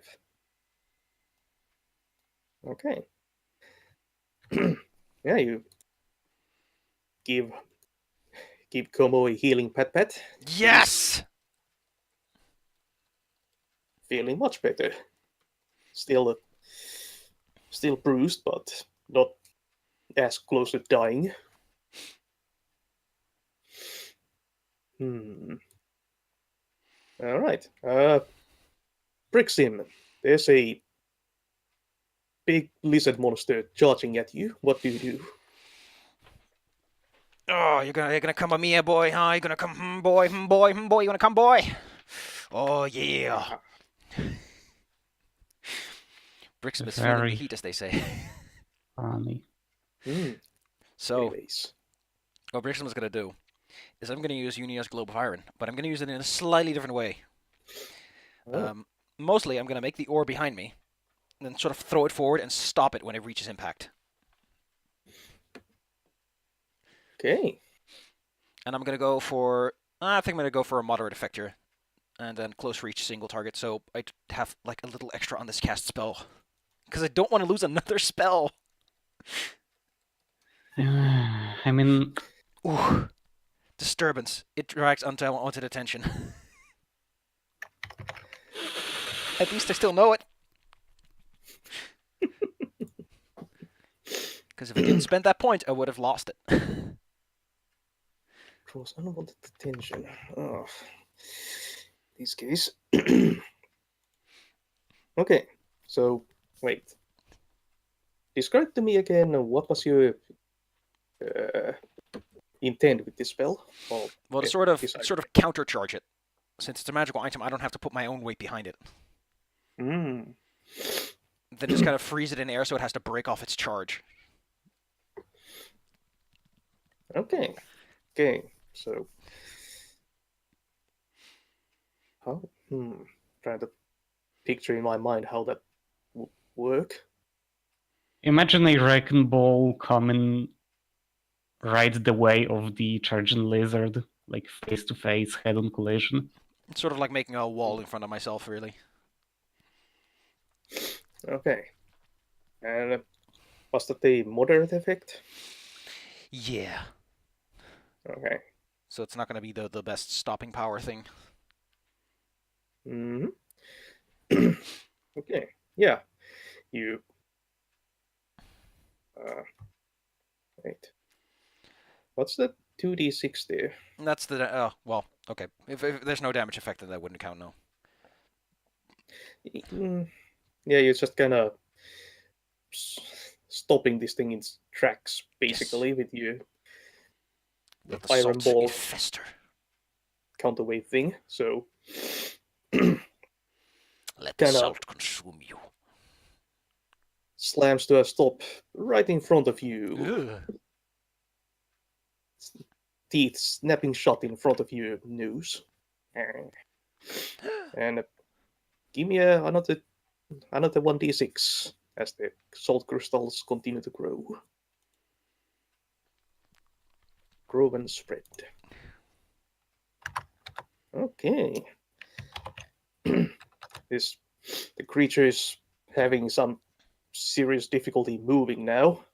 Okay. Yeah, you give Como a healing pat. Yes! Feeling much better. Still bruised, but not as close to dying. All right. Brixim, there's a big lizard monster charging at you. What do you do? Oh, you're gonna come at me, yeah, boy, huh? You're gonna come, boy, boy, boy, you wanna come, boy? Oh, yeah. Brixim is feeling the heat, as they say. Funny. So, Anyways. what Brixim is gonna do is I'm gonna use Unia's Globe of Iron, but I'm gonna use it in a slightly different way. Mostly, I'm gonna make the ore behind me, and then sort of throw it forward and stop it when it reaches impact. Okay. And I'm gonna go for, I think I'm gonna go for a moderate effect here, and then close reach single target, so I have like a little extra on this cast spell, because I don't want to lose another spell. I mean, Ooh, disturbance. It drags unwanted attention. At least I still know it. Because if I didn't spend that point, I would have lost it. Draws unwanted attention. Oh. This case. Okay. So, wait. Describe to me again what was your intent with this spell? Well, to sort of countercharge it. Since it's a magical item, I don't have to put my own weight behind it. Then just kind of freeze it in air so it has to break off its charge. Okay. So, how? Trying to picture in my mind how that work. Imagine a wrecking ball coming right the way of the charging lizard, like face to face, head-on collision. It's sort of like making a wall in front of myself, really. Okay. And was that a moderate effect? Yeah. Okay. So it's not going to be the best stopping power thing. Hmm. Okay. Yeah. You. Wait. What's the 2d6 there? That's the... well, okay. If there's no damage effect, then that wouldn't count, no. Yeah, you're just kind of stopping this thing in its tracks, basically, with your Let the iron salt ball fester. counterweight thing. So Let the Kinda- salt consume you. slams to a stop right in front of you. Ugh. Teeth snapping shut in front of your nose. And give me another 1d6 as the salt crystals continue to grow. Grow and spread. Okay. The creature is having some serious difficulty moving now.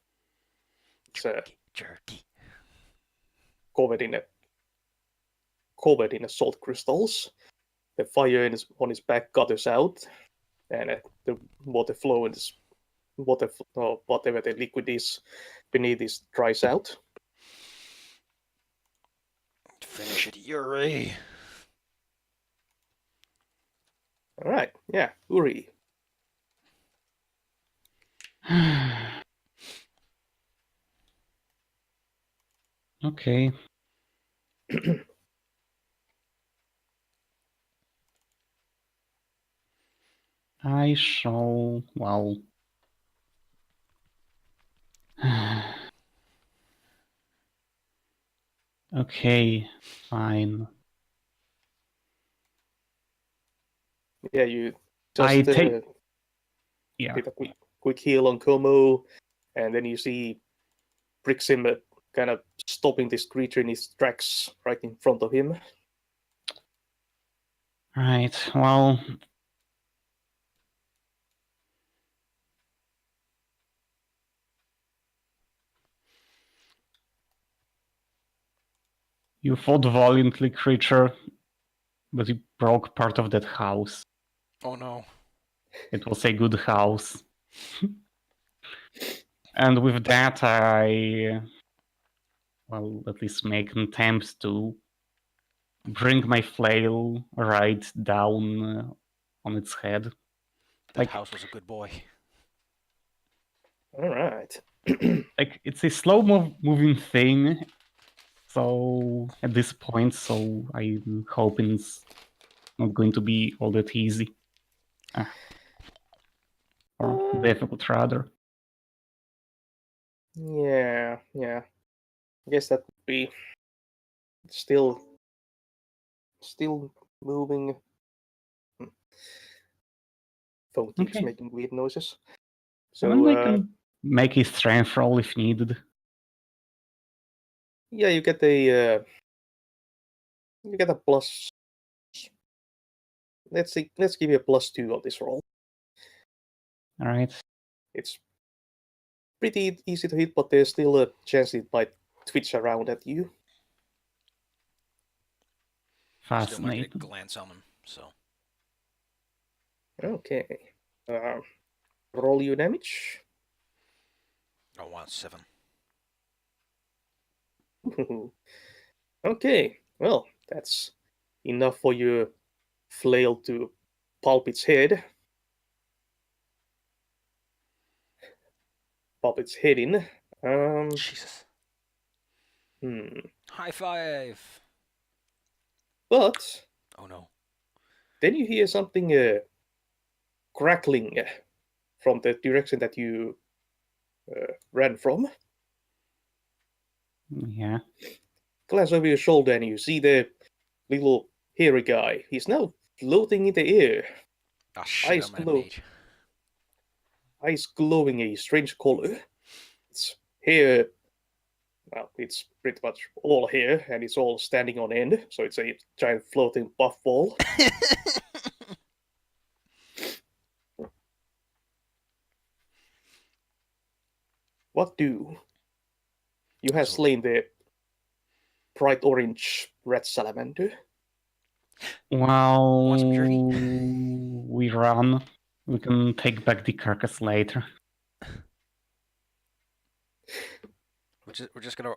It's Jerky. covered in salt crystals. The fire on his back gutters out, and the water flow and whatever the liquid is beneath this dries out. Finish it, Yuri. All right, yeah, Uri. Okay. I shall, well... Okay, fine. Yeah, you I just take... Yeah. did a quick heal on Como, and then you see Brixim kind of stopping this creature in his tracks right in front of him. Right, well... You fought valiantly, creature, but you broke part of that house. Oh no. It was a good house. And with that, I... well, at least make an attempt to bring my flail right down on its head. That house was a good boy. All right. Like, it's a slow moving thing, so at this point, so I'm hoping it's not going to be all that easy. Or difficult, rather. Yeah. I guess that would be still moving. Phone keeps Okay. making weird noises. So, and I So can make a strength roll if needed. yeah, you get a plus. Let's give you a +2 on this roll. All right. It's pretty easy to hit, but there's still a chance it might twitch around at you. Still might Fascinating. get a glance on him, so. Okay. Roll your damage. I want 7. Okay. Well, that's enough for your flail to pulp its head. Pop its head in. Jesus. Hmm. High five. But Oh no. then you hear something crackling from the direction that you ran from. Yeah. Glance over your shoulder and you see the little hairy guy. He's now floating in the air. Ah shit, Eyes I'm at a glow. mage. eyes glowing a strange color. Its hair, well, it's pretty much all hair, and it's all standing on end, so it's a giant floating buff ball. What do? You have So- slain the bright orange red salamander. Well, Want some jerky? we run. We can take back the carcass later. We're just gonna.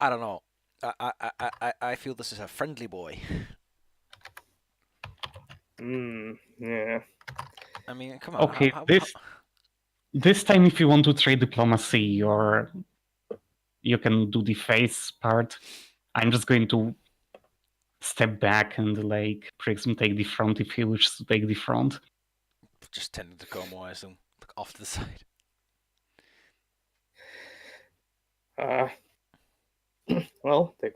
I don't know. I feel this is a friendly boy. Yeah. I mean, come on. Okay, this time if you want to trade diplomacy, you can do the face part. I'm just going to step back and like Prism take the front if he wishes to take the front. Just tending to Como, I assume. Look off to the side. Well, the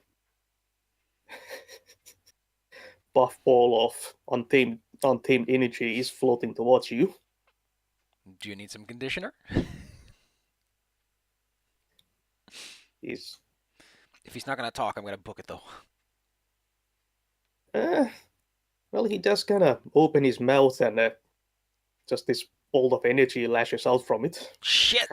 buff ball of untamed energy is floating towards you. Do you need some conditioner? Is If he's not gonna talk, I'm gonna book it though. well, he does kind of open his mouth, and just this bolt of energy lashes out from it. Shit!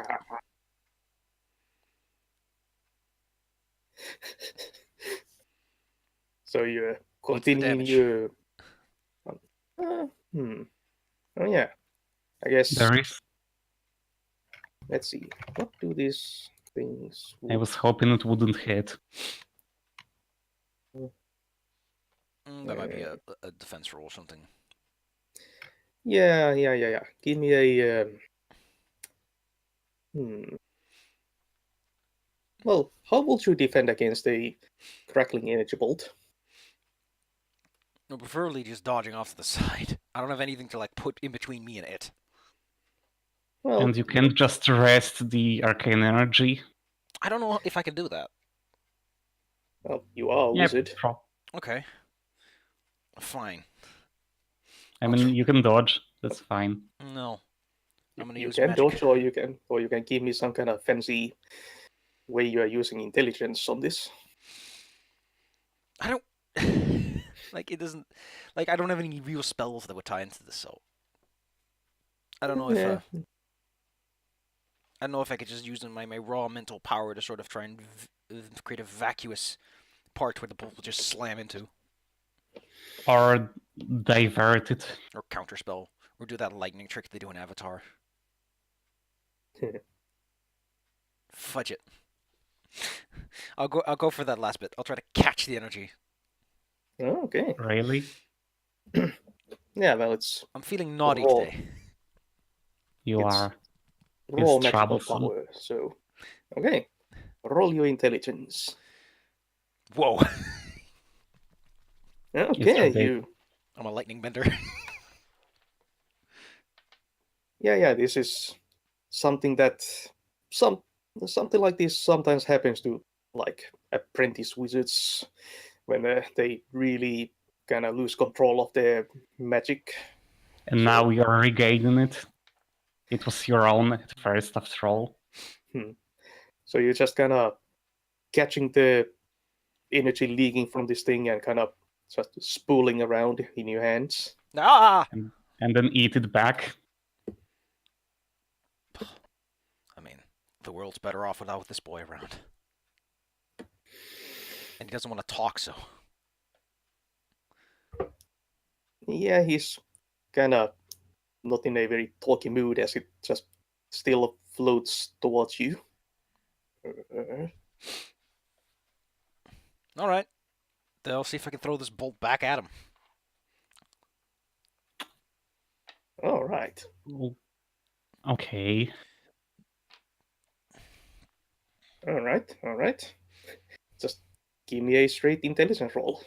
So you What's the continue damage? your. Oh yeah, I guess. There is. Let's see. What do these things? I was hoping it wouldn't hit. That might be a defense roll or something. Yeah. Give me a. Well, how would you defend against a crackling energy bolt? No, preferably just dodging off to the side. I don't have anything to like put in between me and it. Well, And you can just rest the arcane energy. I don't know if I can do that. well, you are a Yeah, wizard. Okay. Fine. I mean, you can dodge. That's fine. No. I'm gonna You use can magic. dodge, or you can give me some kind of fancy way you are using intelligence on this. I don't like it doesn't like I don't have any real spells that would tie into this, so I don't know if Yeah. I don't know if I could just use my raw mental power to sort of try and create a vacuous part where the bolt will just slam into, Or divert it. or counterspell, or do that lightning trick they do in Avatar. Fudge it. I'll go for that last bit. I'll try to catch the energy. Oh, okay. Really? Yeah, well, it's I'm feeling naughty Roll. today. You It's- are. raw It's magical troublesome. power. So, okay, roll your intelligence. Whoa. Okay, okay. you. I'm a lightning bender. Yeah. This is something that something like this sometimes happens to like apprentice wizards when they really kind of lose control of their magic. And now you're regaining it. It was your own at first, after all. So you're just kind of catching the energy leaking from this thing and kind of just spooling around in your hands. Ah! And then eat it back. I mean, the world's better off without this boy around. And he doesn't want to talk, so. Yeah, he's kind of not in a very talky mood as it just still floats towards you. Alright. Then I'll see if I can throw this bolt back at him. All right. Okay. All right. Just give me a straight intelligence roll.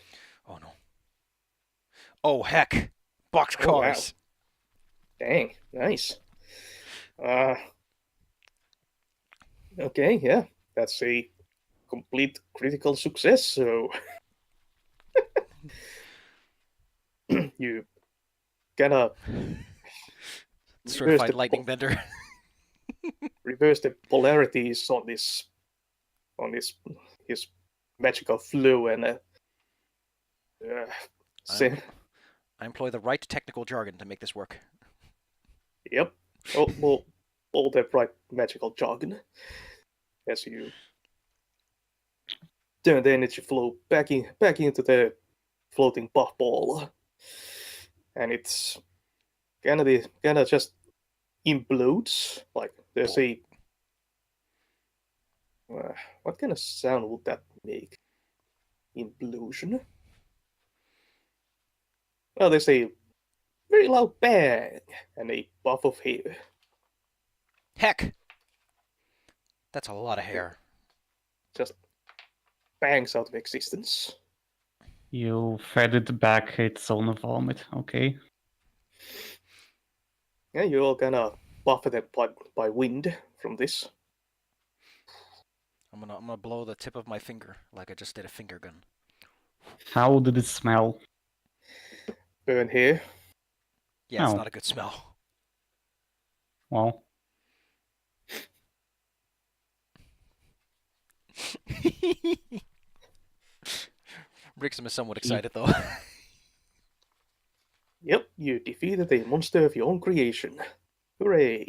Oh no. Oh heck! Boxcars! Oh, wow. Dang, nice. Okay, yeah, that's a complete critical success. So you kind of certified lightning bender. reverse the polarities on his magical flow and I employ the right technical jargon to make this work. Yep. All the right magical jargon. As you turn the energy flow back into the floating puffball, and it's kind of just implodes. Like there's a what kind of sound would that make? Implosion. Well, there's a very loud bang and a puff of hair. Heck! That's a lot of hair. Just bangs out of existence. You fed it back its own vomit, okay? Yeah, you're all kind of buffeted by wind from this. I'm gonna blow the tip of my finger like I just did a finger gun. How did it smell? Burn hair. Yeah, it's Oh. not a good smell. Well, Brixham is somewhat excited though. Yep, you defeated a monster of your own creation. Hooray!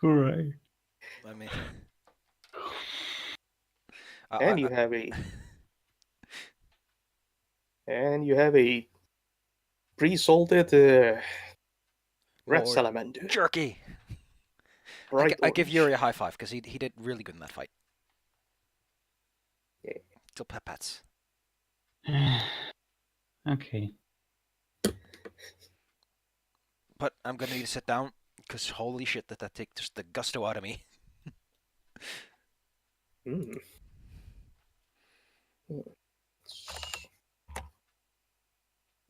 hooray. I mean, And you have a pre-salted rat Lord. salamander. Jerky. I give Yuri a high five because he did really good in that fight. Yeah. Still pet-pats. Okay. But I'm gonna need to sit down because holy shit, that takes just the gusto out of me. Mm.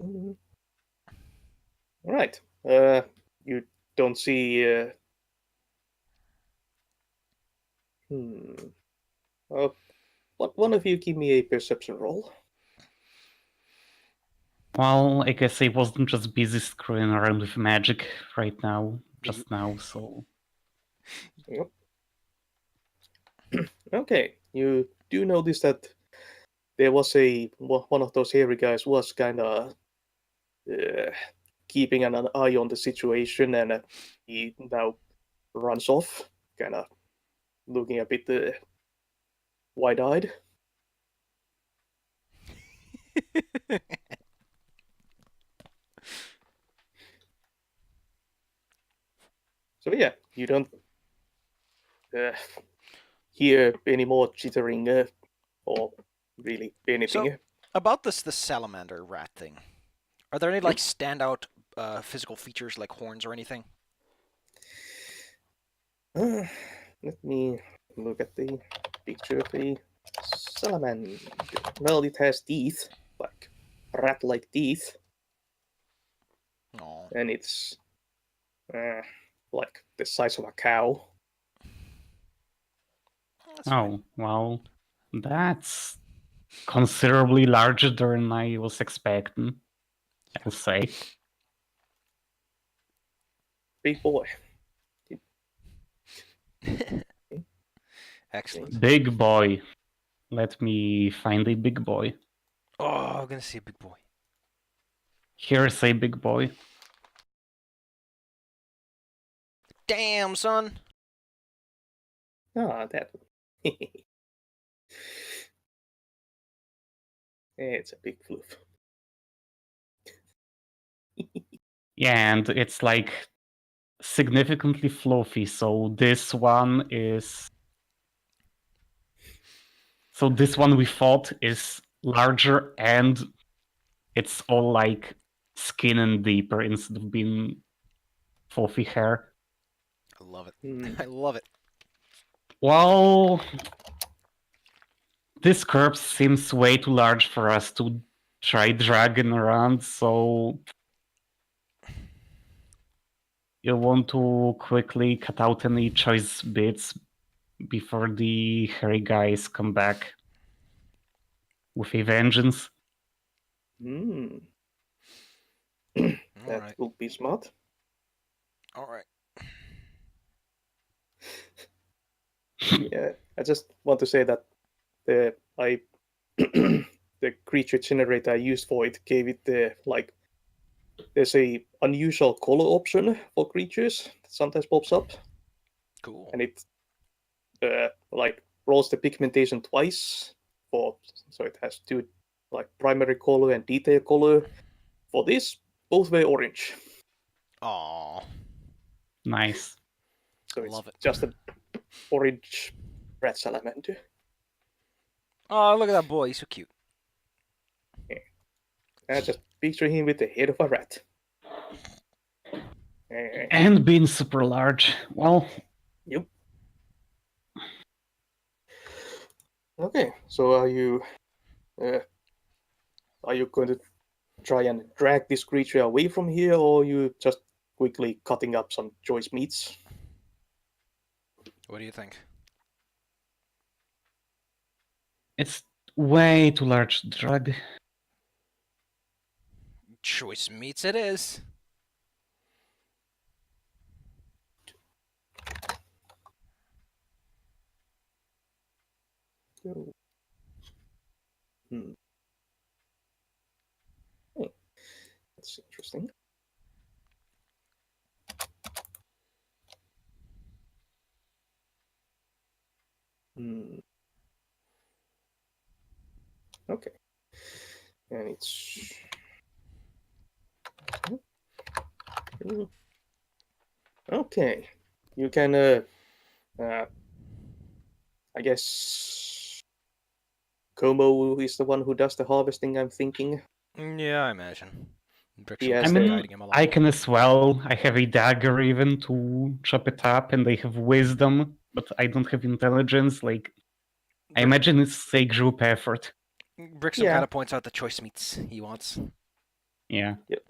All right. You don't see. One of you give me a perception roll. Well, I guess I wasn't just busy screwing around with magic right now, just now, so... Yep. Okay, you do notice that there was one of those hairy guys was kind of keeping an eye on the situation, and he now runs off, kind of looking a bit wide-eyed. So yeah, you don't hear any more chittering or really anything. So, about the salamander rat thing, are there any like standout physical features like horns or anything? Let me look at the picture of the salamander. Well, it has teeth, like rat-like teeth, No. and it's like the size of a cow. That's fine. Oh, well, that's considerably larger than I was expecting, I'll say. Big boy. Excellent. Big boy. Let me find a big boy. Oh, I'm gonna see a big boy. Here's a big boy. Damn, son. Ah, that one. It's a big floof. Yeah, and it's like significantly fluffy, so this one is... So this one we thought is larger and it's all like skin and deeper instead of being fluffy hair. I love it. I love it. Well, this corpse seems way too large for us to try dragging around, so you'll want to quickly cut out any choice bits before the hairy guys come back with a vengeance. That Alright. would be smart. All right. Yeah, I just want to say that the the creature generator I used for it gave it the there's a unusual color option for creatures that sometimes pops up, Cool. and it rolls the pigmentation twice so it has two primary color and detail color. For this, both were orange. Aw. Nice. So it's Love it. just an orange red salamander. Oh, look at that boy. He's so cute. I just picture him with the head of a rat. And being super large. Well, Yep. Okay, so are you going to try and drag this creature away from here, or are you just quickly cutting up some choice meats? What do you think? it's way too large to drag. Choice meats it is. Hmm. Hey, that's interesting. Hmm. Okay. And it's... Okay. You can, I guess... Como is the one who does the harvesting, I'm thinking. Yeah, I imagine. He Brixham has I can be mean, guiding him along. I can as well. I have a dagger even to chop it up, and I have wisdom, but I don't have intelligence. Like, I imagine it's a group effort. Brixham Yeah. kind of points out the choice meats he wants. Yeah. Yep.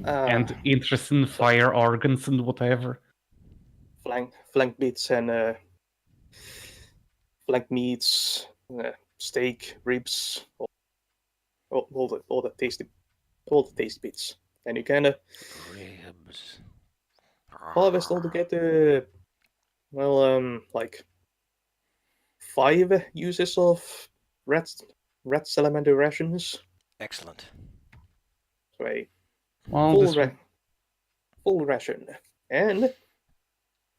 And interest in fire organs and whatever. flank bits and flank meats, steak, ribs, all the tasty bits, and you can Ribs. harvest altogether. Well, 5 uses of rat salamander rations. Excellent. So a Well, full, this full ration. And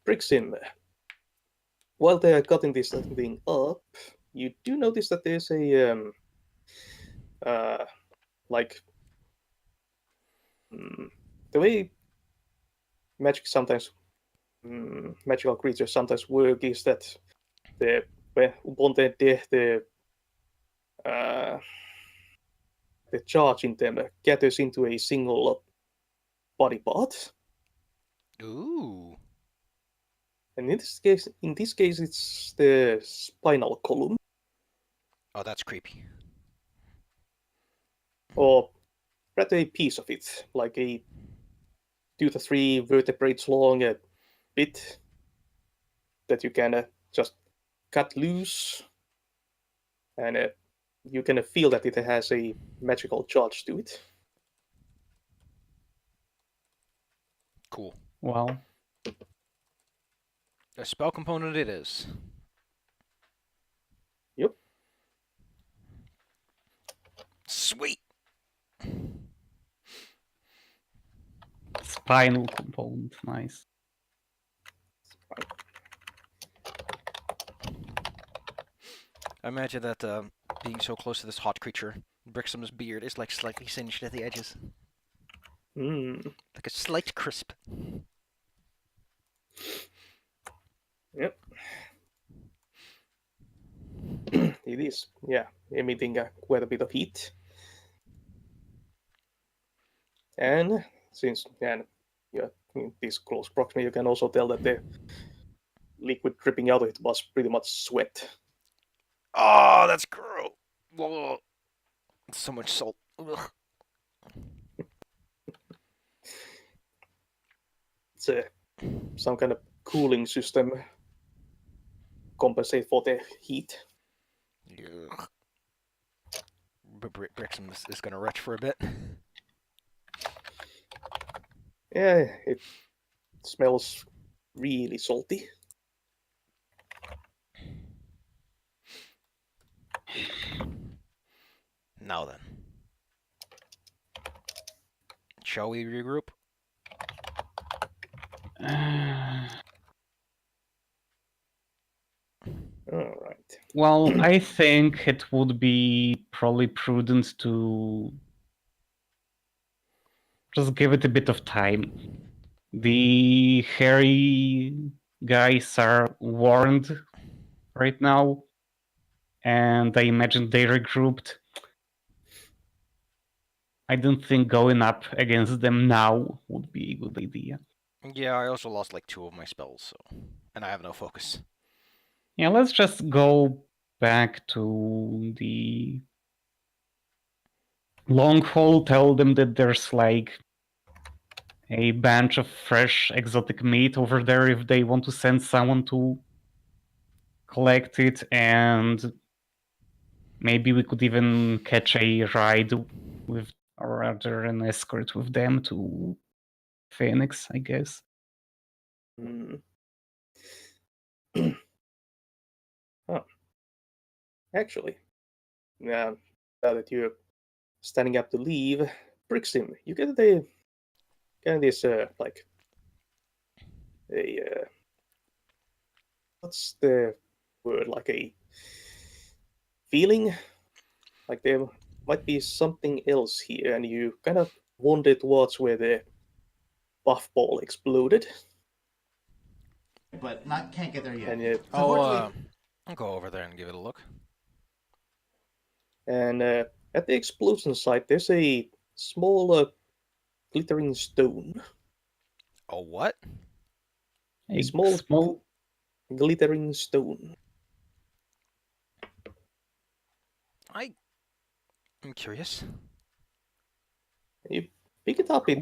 Brixim, while they are cutting this thing up, you do notice that there's a the way magical creatures sometimes work is that upon their death, the charge in them gathers into a single body part. Ooh. And in this case, it's the spinal column, Oh, that's creepy. or rather a piece of it, like a 2 to 3 vertebrates long bit that you can just cut loose, and you can feel that it has a magical charge to it. Cool. well, A spell component it is. Yep. Sweet. spinal component, nice. I imagine that being so close to this hot creature, Brixham's beard is like slightly singed at the edges. Like a slight crisp. Yep. It is, yeah, emitting quite a bit of heat. And since you're in this close proximity, you can also tell that the liquid dripping out of it was pretty much sweat. Oh, that's gross. Whoa. So much salt. Ugh. It's some kind of cooling system compensate for the heat. Ugh. Brixham is going to retch for a bit. Yeah, it smells really salty. Now then. Shall we regroup? All right. Well, I think it would be probably prudent to just give it a bit of time. The hairy guys are warned right now, and I imagine they regrouped. I don't think going up against them now would be a good idea. Yeah, I also lost like 2 of my spells, so, and I have no focus. Yeah, let's just go back to the long hall, tell them that there's like a bunch of fresh exotic meat over there if they want to send someone to collect it, and maybe we could even catch a ride with, or rather an escort with them to Phoenix, I guess. Mm. Huh. Actually, now that you're standing up to leave, Brixim, you get this like a what's the word, like a feeling like there might be something else here, and you kind of wander towards where the buff ball exploded. But can't get there yet. And I'll go over there and give it a look. and at the explosion site, there's a small glittering stone. Oh, what? A small glittering stone. I'm curious. You pick it up. It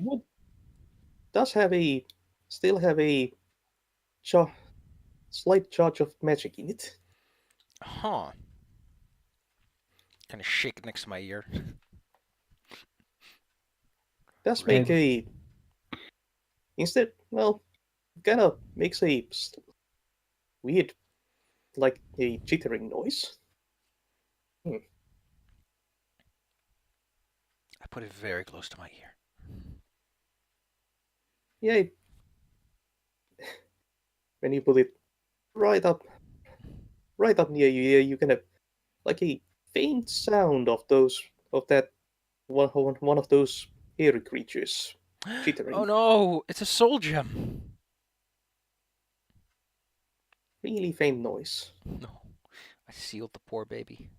does still have a slight charge of magic in it. Huh. Kind of shake it next to my ear. Does make a instead, well, kind of makes a weird, like a jittering noise. I put it very close to my ear. Yeah, when you put it right up near you, yeah, you kind of like a faint sound of that one of those hairy creatures jittering. Oh no, it's a soul gem. Really faint noise. No, I sealed the poor baby.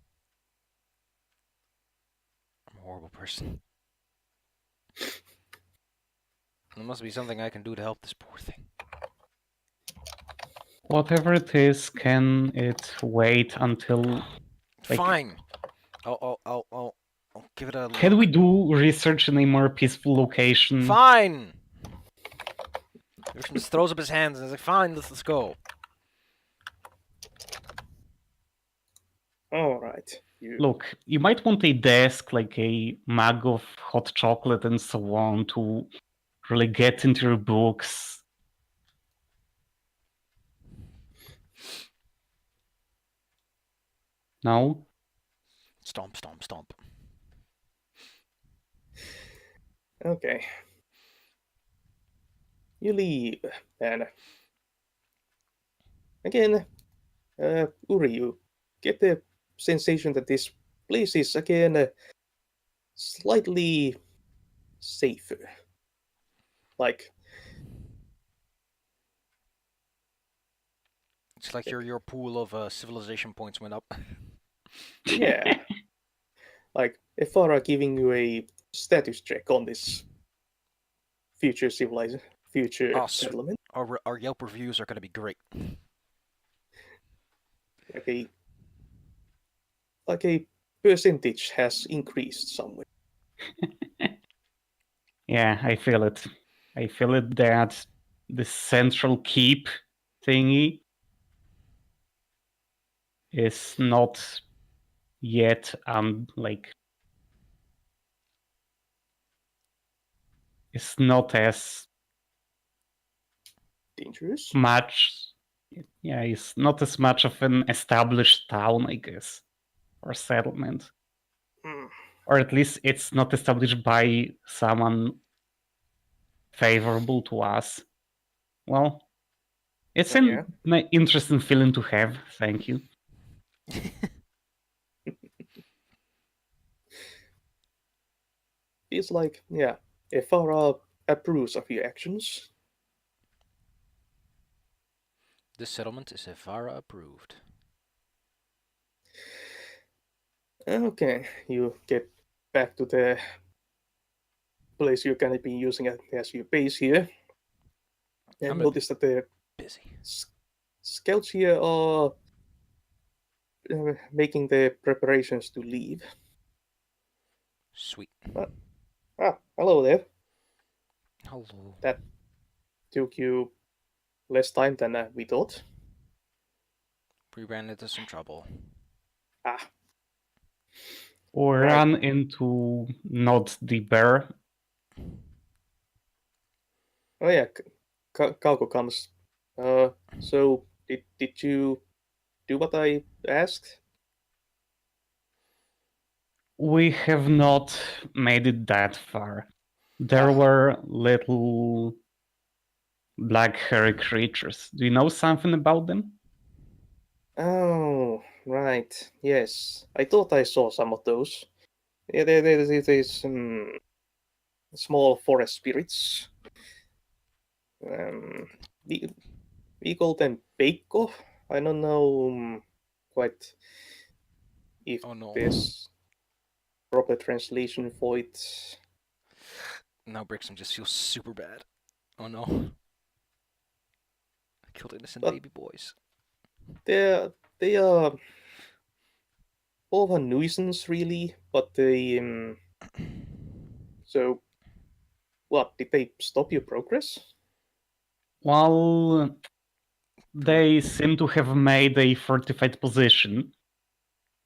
I'm a horrible person. There must be something I can do to help this poor thing. Whatever it is, can it wait until... Like, fine. I'll give it a look. Can we do research in a more peaceful location? Fine! Richmond just throws up his hands and is like, fine, let's go. Alright. Look, you might want a desk, like a mug of hot chocolate and so on, to really get into your books. No? Stomp, stomp, stomp. Okay. You leave, and again, Uri, you get the sensation that this place is again slightly safer. Like, It's like your pool of civilization points went up. yeah. Like, Ephara giving you a status check on this future settlement. Our Yelp reviews are going to be great. Like a percentage has increased somewhere. Yeah, I feel it. I feel it that the central keep thingy is not yet like is not as Dangerous? much. Yeah, it's not as much of an established town, I guess, or settlement. Hmm. Or at least it's not established by someone favorable to us. Well, it's Yeah. an interesting feeling to have. Thank you. Feels like, yeah, Ifara approves of your actions. This settlement is Evara approved. Okay, you get back to the place you're gonna be using as your base here, and I'm notice that the busy. scouts here are making the preparations to leave. Sweet. Hello there. Hello. That took you less time than we thought. We ran into some trouble. Ah, Or right. run into not the bear. Oh yeah, Kauko comes. So did you do what I asked? We have not made it that far. There were little black hairy creatures. Do you know something about them? Oh, right. Yes, I thought I saw some of those. Yeah, there's small forest spirits. Um, we, we call them Peikko. I don't know quite if Oh no. there's proper translation for it. Now Brixham just feels super bad. Oh no. I killed innocent But baby boys. they are both a nuisance, really. But they so what? Did they stop your progress? Well, they seem to have made a fortified position.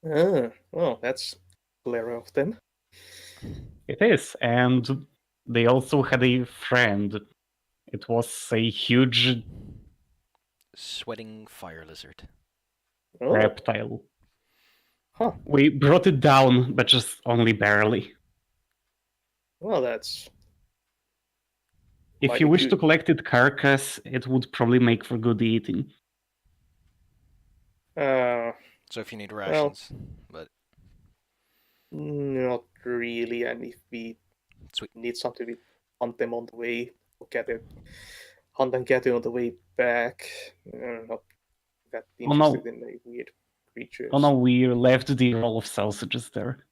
Ah, well, that's clever of them. It is, and they also had a friend. It was a huge Sweating fire lizard. Oh, reptile. huh. We brought it down, but just only barely. Well, that's If you mighty wish to good. collect its carcass, it would probably make for good eating. Uh, So if you need well, rations, but not really. And if we sweet. need something, we hunt them on the way, or hunt and gather on the way back. Not that Oh interested no, in the weird oh creatures. no, we left the roll of sausages there.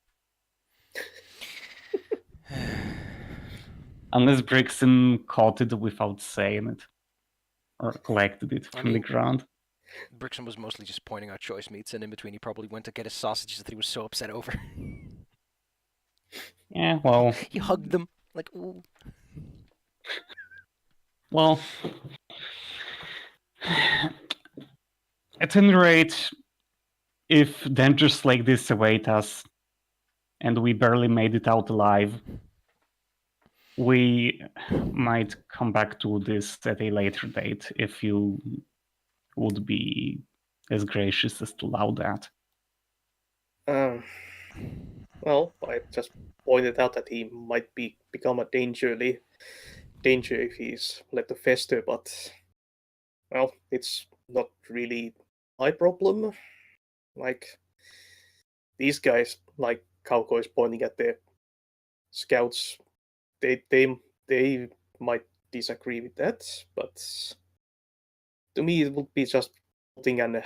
Unless Brixton caught it without saying it. Or collected it from the ground. Brixham was mostly just pointing out choice meats, and in between he probably went to get his sausages that he was so upset over. Yeah, well... He hugged them, like, ooh. Well... At any rate, if dangers like this await us, and we barely made it out alive, we might come back to this at a later date if you would be as gracious as to allow that. Well, I just pointed out that he might become a danger if he's let to fester, but well, it's not really my problem. Like these guys, like Kauko is pointing at the scouts, they might disagree with that, but to me it would be just putting an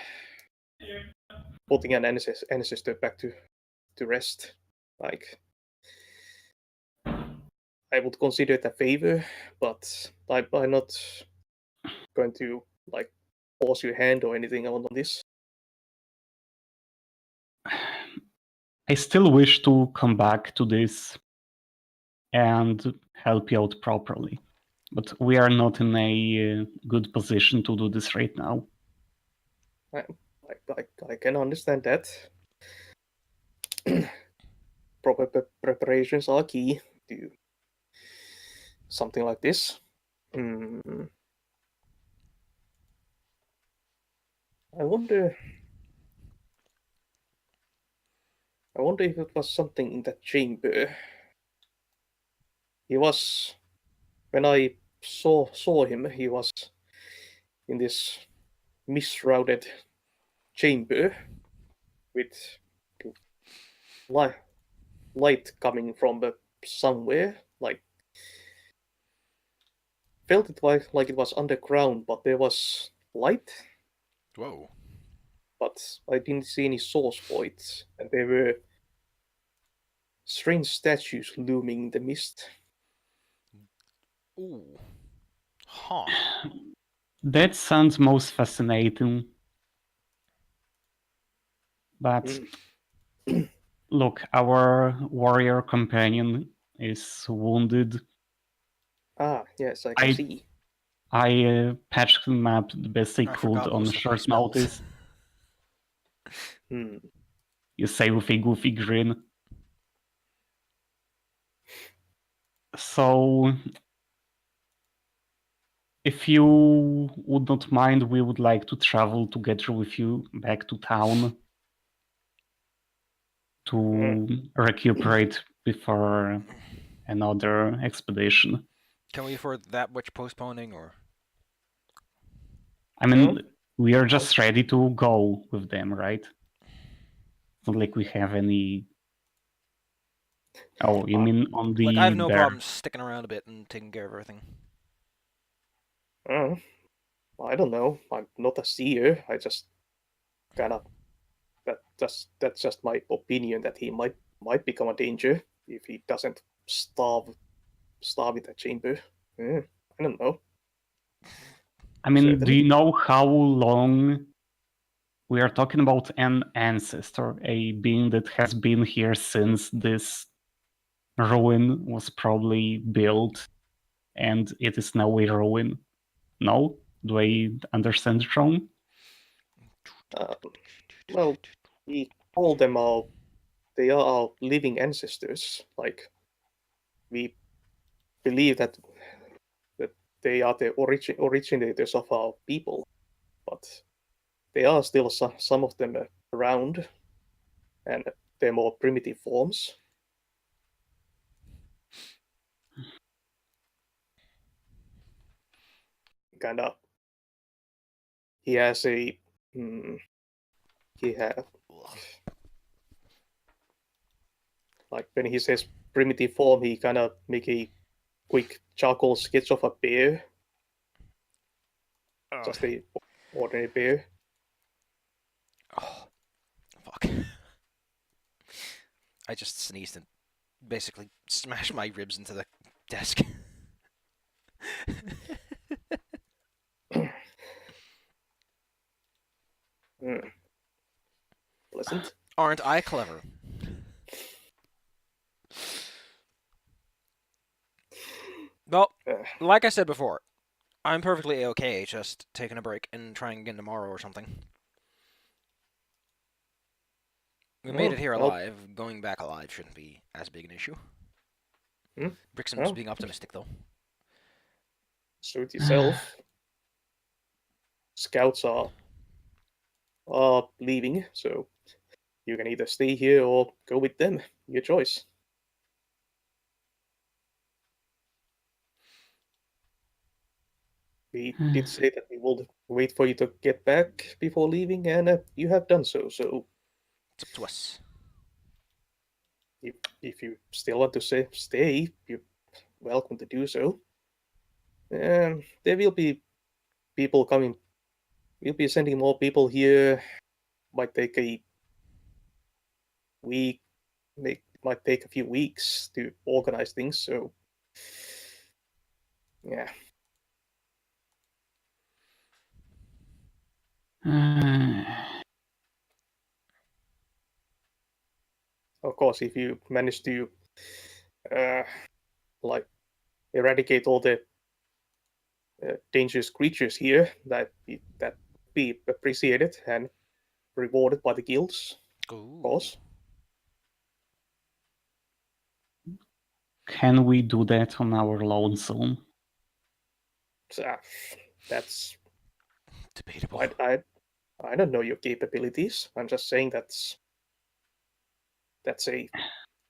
ancestor back to rest. Like I would consider it a favor, but I'm not going to like force your hand or anything on this. I still wish to come back to this and help you out properly, but we are not in a good position to do this right now. I can understand that. Proper preparations are key to something like this. Hmm. I wonder if it was something in that chamber. He was, when I saw him, he was in this mist-shrouded chamber with light coming from somewhere. Like, felt it like it was underground, but there was light. Whoa. But I didn't see any source for it, and there were strange statues looming in the mist. Ooh. Huh. That sounds most fascinating. But look, our warrior companion is wounded. Ah, yes, I can see. I patched him up the best I could forgot on most of my short spells. notice. Hmm. You say with a goofy grin. So, if you would not mind, we would like to travel together with you back to town to recuperate before another expedition. Can we afford that much postponing, or? I mean, No? we are just ready to go with them, right? It's not like we have any. Oh, you mean on the Like, I have no bear? problem sticking around a bit and taking care of everything. I don't know. I'm not a seer. I just kind of that's just my opinion that he might become a danger if he doesn't starve in the chamber. I don't know. I mean, do Certainly. you know how long we are talking about? An ancestor, a being that has been here since this ruin was probably built, and it is now a ruin. No? Do I understand it wrong? Well, we call them they are our living ancestors. Like, we believe that they are the originators of our people, but there are still some of them around, and they're more primitive forms. Kind of, he has a he have like when he says primitive form, he kind of make a quick charcoal sketch of a bear, just a ordinary bear. Oh, fuck. I just sneezed and basically smashed my ribs into the desk. Pleasant. Aren't I clever? Well, like I said before, I'm perfectly okay just taking a break and trying again tomorrow or something. We made it here alive. Going back alive shouldn't be as big an issue. Brixham's being optimistic, though. Suit yourself. Scouts are leaving, so you can either stay here or go with them. Your choice. We did say that we will wait for you to get back before leaving, and you have done so. So it's up to us. If you still want to stay, you're welcome to do so. There will be people coming. We'll be sending more people here. Might take a week. Might take a few weeks to organize things. So, yeah. Of course, if you manage to like eradicate all the dangerous creatures here, that be appreciated and rewarded by the guilds. Ooh. Of course. Can we do that on our lonesome? That's Debatable. I don't know your capabilities. I'm just saying that's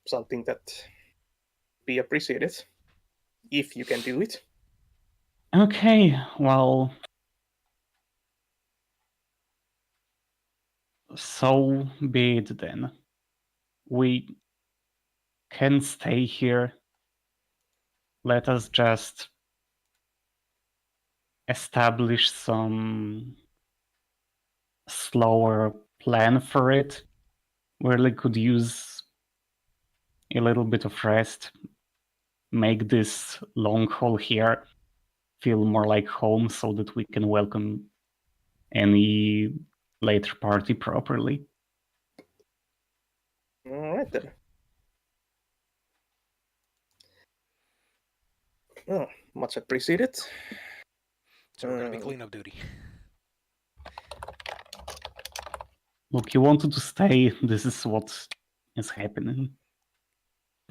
something that be appreciated if you can do it. Okay, well, so be it then. We can stay here. Let us just establish some slower plan for it. We really could use a little bit of rest, make this long haul here feel more like home so that we can welcome any later party properly. All right then. Oh, much appreciated. So we're going to be cleanup duty. Look, you wanted to stay. This is what is happening.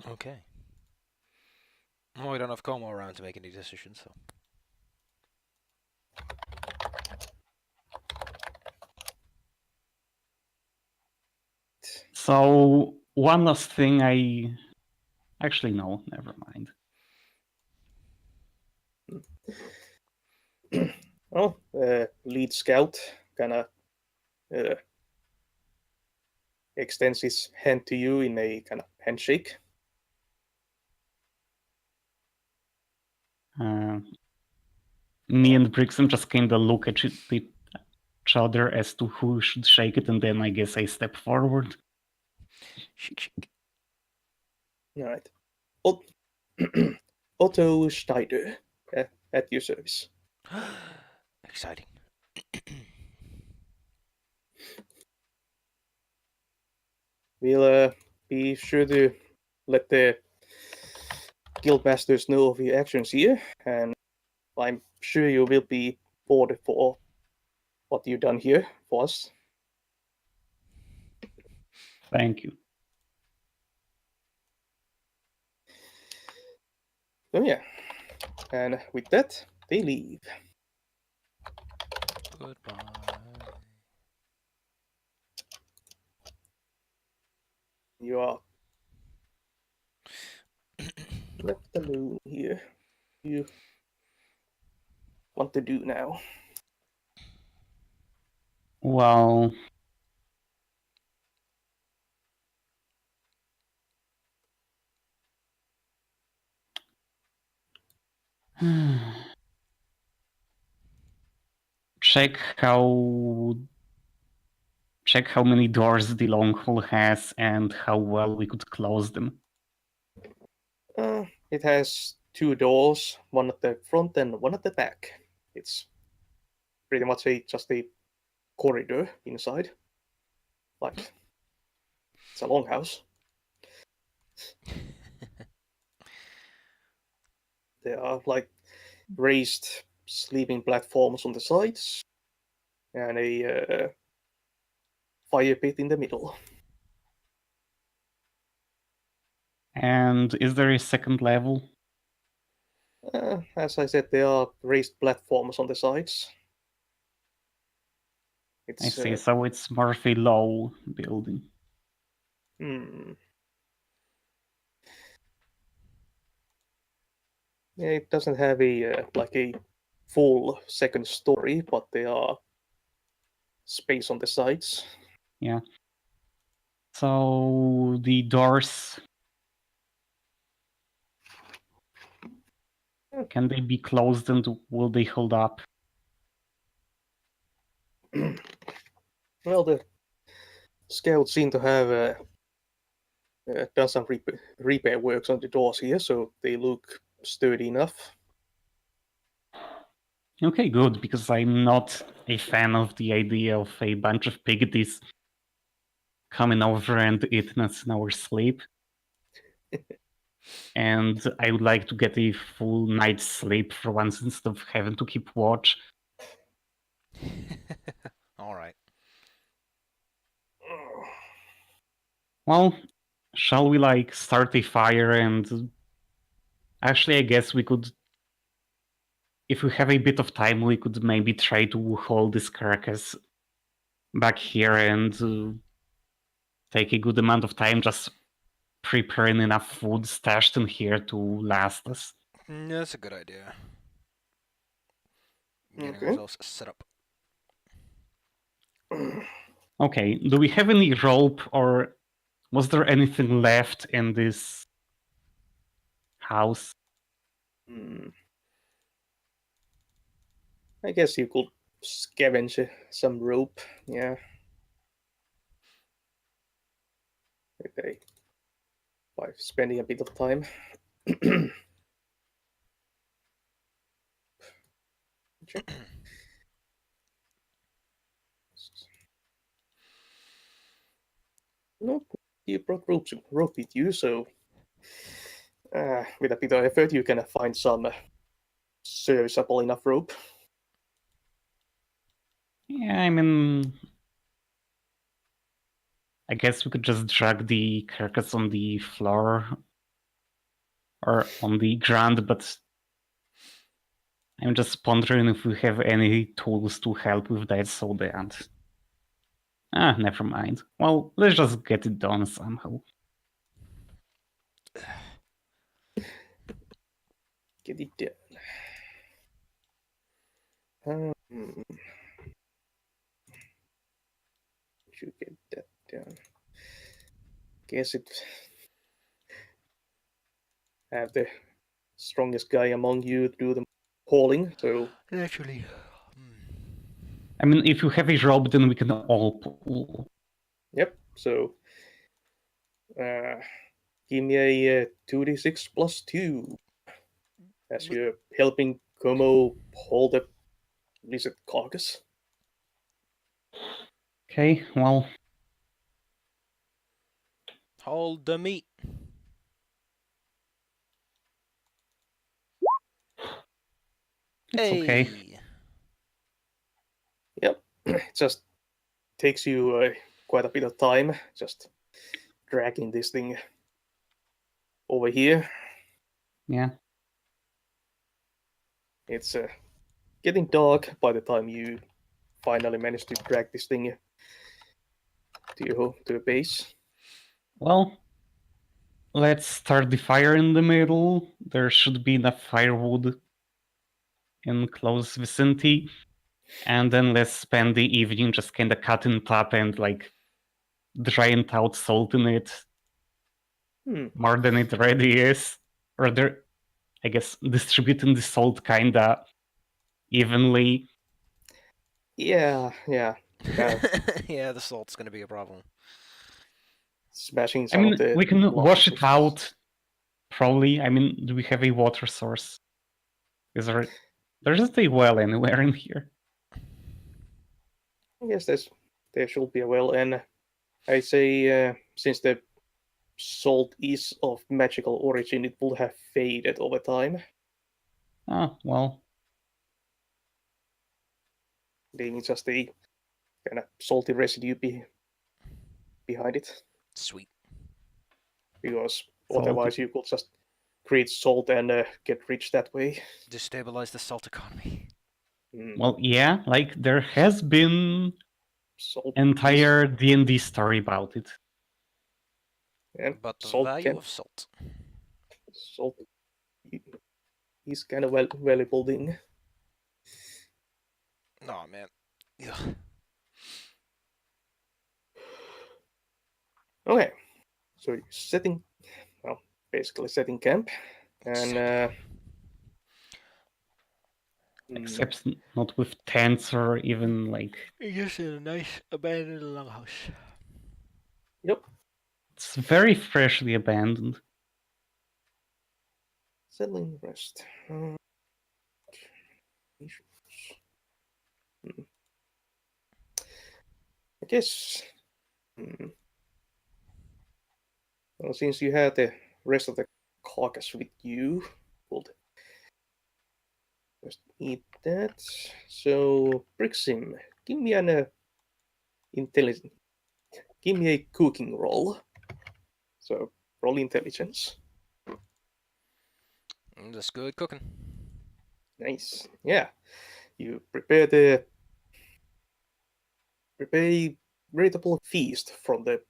Okay. Well, we don't have Como around to make any decisions, so. So, one last thing Actually, no, never mind. Oh, lead scout kind of extends his hand to you in a kind of handshake. Me and Brixham just kind of look at each other as to who should shake it, and then I guess I step forward. Shake. All right. Otto Schneider at your service. Exciting. We'll be sure to let the guildmasters know of your actions here, and I'm sure you will be rewarded for what you've done here for us. Thank you. So yeah, and with that, they leave. Goodbye. You are left alone here. You want to do now? Well, check how many doors the long hall has and how well we could close them. It has 2 doors, one at the front and one at the back. It's pretty much just a corridor inside. Like, it's a longhouse. There are like raised sleeping platforms on the sides and a fire pit in the middle. And is there a second level? As I said, there are raised platforms on the sides. I see, so it's more of a low building. It doesn't have a full second story, but there are space on the sides. Yeah. So the doors, can they be closed and will they hold up? Well, the scouts seem to have done some repair works on the doors here, so they look sturdy enough. Okay, good, because I'm not a fan of the idea of a bunch of piggies coming over and eating us in our sleep. And I would like to get a full night's sleep for once instead of having to keep watch. All right. Well, shall we start a fire and Actually, I guess we could, if we have a bit of time, we could maybe try to hold this carcass back here and take a good amount of time just preparing enough food stashed in here to last us. That's a good idea. Getting Okay. ourselves set up. Okay, do we have any rope or was there anything left in this house? I guess you could scavenge some rope, yeah. Okay. By spending a bit of time. Check. Nope, you brought rope with you, so with a bit of effort, you can find some serviceable enough rope. Yeah, I mean, I guess we could just drag the carcass on the floor or on the ground, but I'm just pondering if we have any tools to help with that so that... never mind. Well, let's just get it done somehow. Get it done. You get that down. Guess it. Have the strongest guy among you do the hauling, so Naturally. I mean, if you have a rope, then we can all pull. yep. So give me a 2d6 plus 2 as you're helping Como haul the lizard carcass. Okay, well, Hold the meat. it's okay. Yep. It just takes you quite a bit of time just dragging this thing over here. Yeah. It's getting dark by the time you finally manage to drag this thing to your base. Well, let's start the fire in the middle. There should be enough firewood in close vicinity. And then let's spend the evening just kind of cutting top and like drying out salt in it more than it already is. Or I guess distributing the salt kind of evenly. Yeah. Yeah, the salt's gonna be a problem. Smashing I some of mean, the we can wash logs. it out, probably. I mean, do we have a water source? There isn't a well anywhere in here. I guess there should be a well, and I say since the salt is of magical origin, it will have faded over time, Oh, well, leaving just a kind of salty residue behind it. Sweet. Because Salty. otherwise you could just create salt and get rich that way. Destabilize the salt economy. well, yeah, like there has been Salt entire D&D story about it. and But the salt value of salt. Salt is kind of valuable thing. Oh man. Ugh. Okay, so you're basically setting camp, and Except not with tents or even like... It's just in a nice abandoned longhouse. Yep. It's very freshly abandoned. Settling rest. I guess. Well, since you had the rest of the carcass with you, we'll just eat that. So, Brixim, give me an intelligence. Give me a cooking roll. So, roll intelligence. That's good cooking. Nice. Yeah. You prepare a veritable feast from the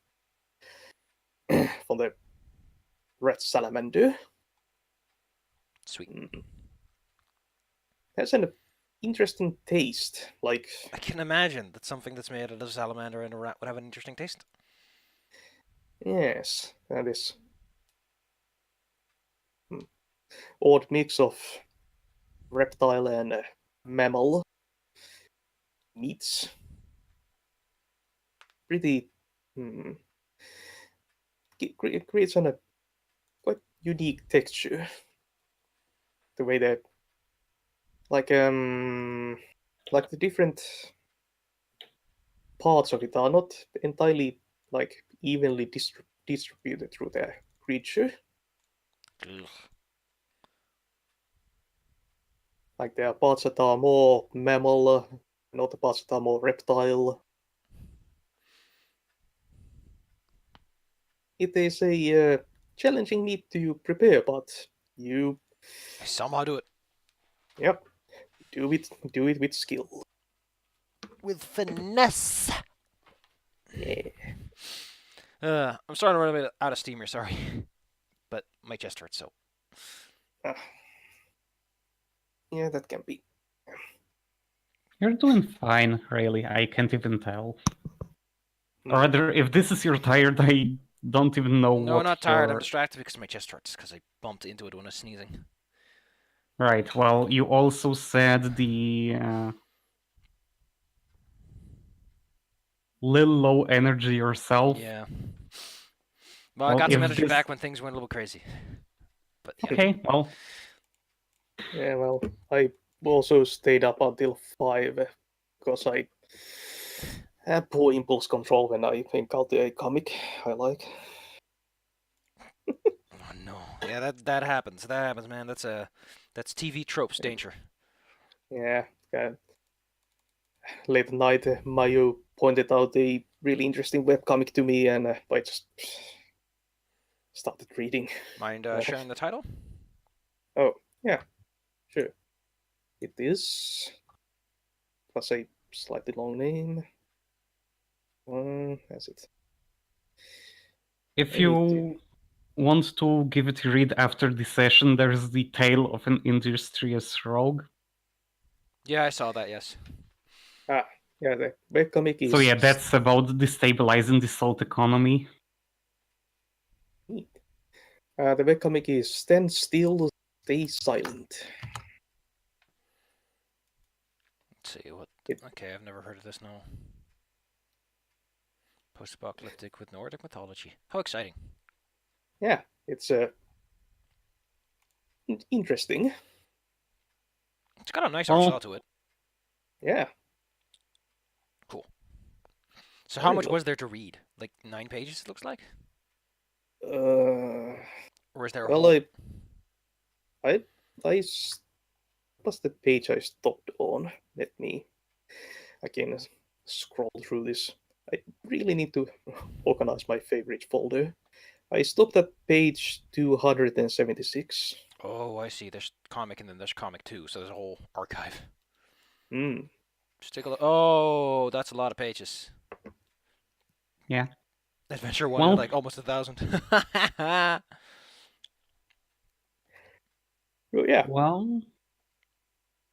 from the red salamander. Sweet. Has an interesting taste. Like, I can imagine that something that's made out of salamander and a rat would have an interesting taste. yes, that is odd mix of reptile and mammal meats. Pretty it creates a quite unique texture. The way that like the different parts of it are not entirely like evenly distributed through the creature. Ugh. Like there are parts that are more mammal, and other parts that are more reptile. It is a challenging meat to prepare, but you I somehow do it. Yep, do it with skill. With finesse. Yeah. I'm starting to run a bit out of steam here, sorry. But my chest hurts, so. Yeah, that can be. You're doing fine, really. I can't even tell. Or rather, if this is you're tired, I don't even know No, what I'm not tired. I'm you're... distracted because my chest hurts because I bumped into it when I was sneezing. Right, well, you also said the little low energy yourself. Yeah. Well, I got some energy back when things went a little crazy. But yeah. Okay, well. Yeah, well, I also stayed up until 5 because I have poor impulse control when I encounter a comic I like. Oh no. Yeah, that happens. That happens, man. That's TV tropes danger. Yeah, late at night, Mayu pointed out a really interesting webcomic to me, and I just started reading. Mind sharing the title? Oh, yeah, sure. It is. Plus a slightly long name. That's it. If you want to give it a read after the session, there's the Tale of an Industrious Rogue. Yeah, I saw that, yes. Ah, yeah, the webcomic is... So yeah, that's about destabilizing the salt economy. Neat. The webcomic is Stand Still, Stay Silent. Let's see, what... Okay, I've never heard of this, no. Post-apocalyptic with Nordic mythology. How exciting. Yeah, it's interesting. It's got a nice art style to it. Yeah. Cool. So how much was there to read? Like 9 pages, it looks like? Or is there a whole... I what's the page I stopped on? Let me again scroll through this. I really need to organize my favorite folder. I stopped at page 276. Oh, I see. There's comic and then there's comic 2, so there's a whole archive. Just take a look. Oh, that's a lot of pages. Yeah. Adventure 1 like almost 1,000. Oh, yeah. Well,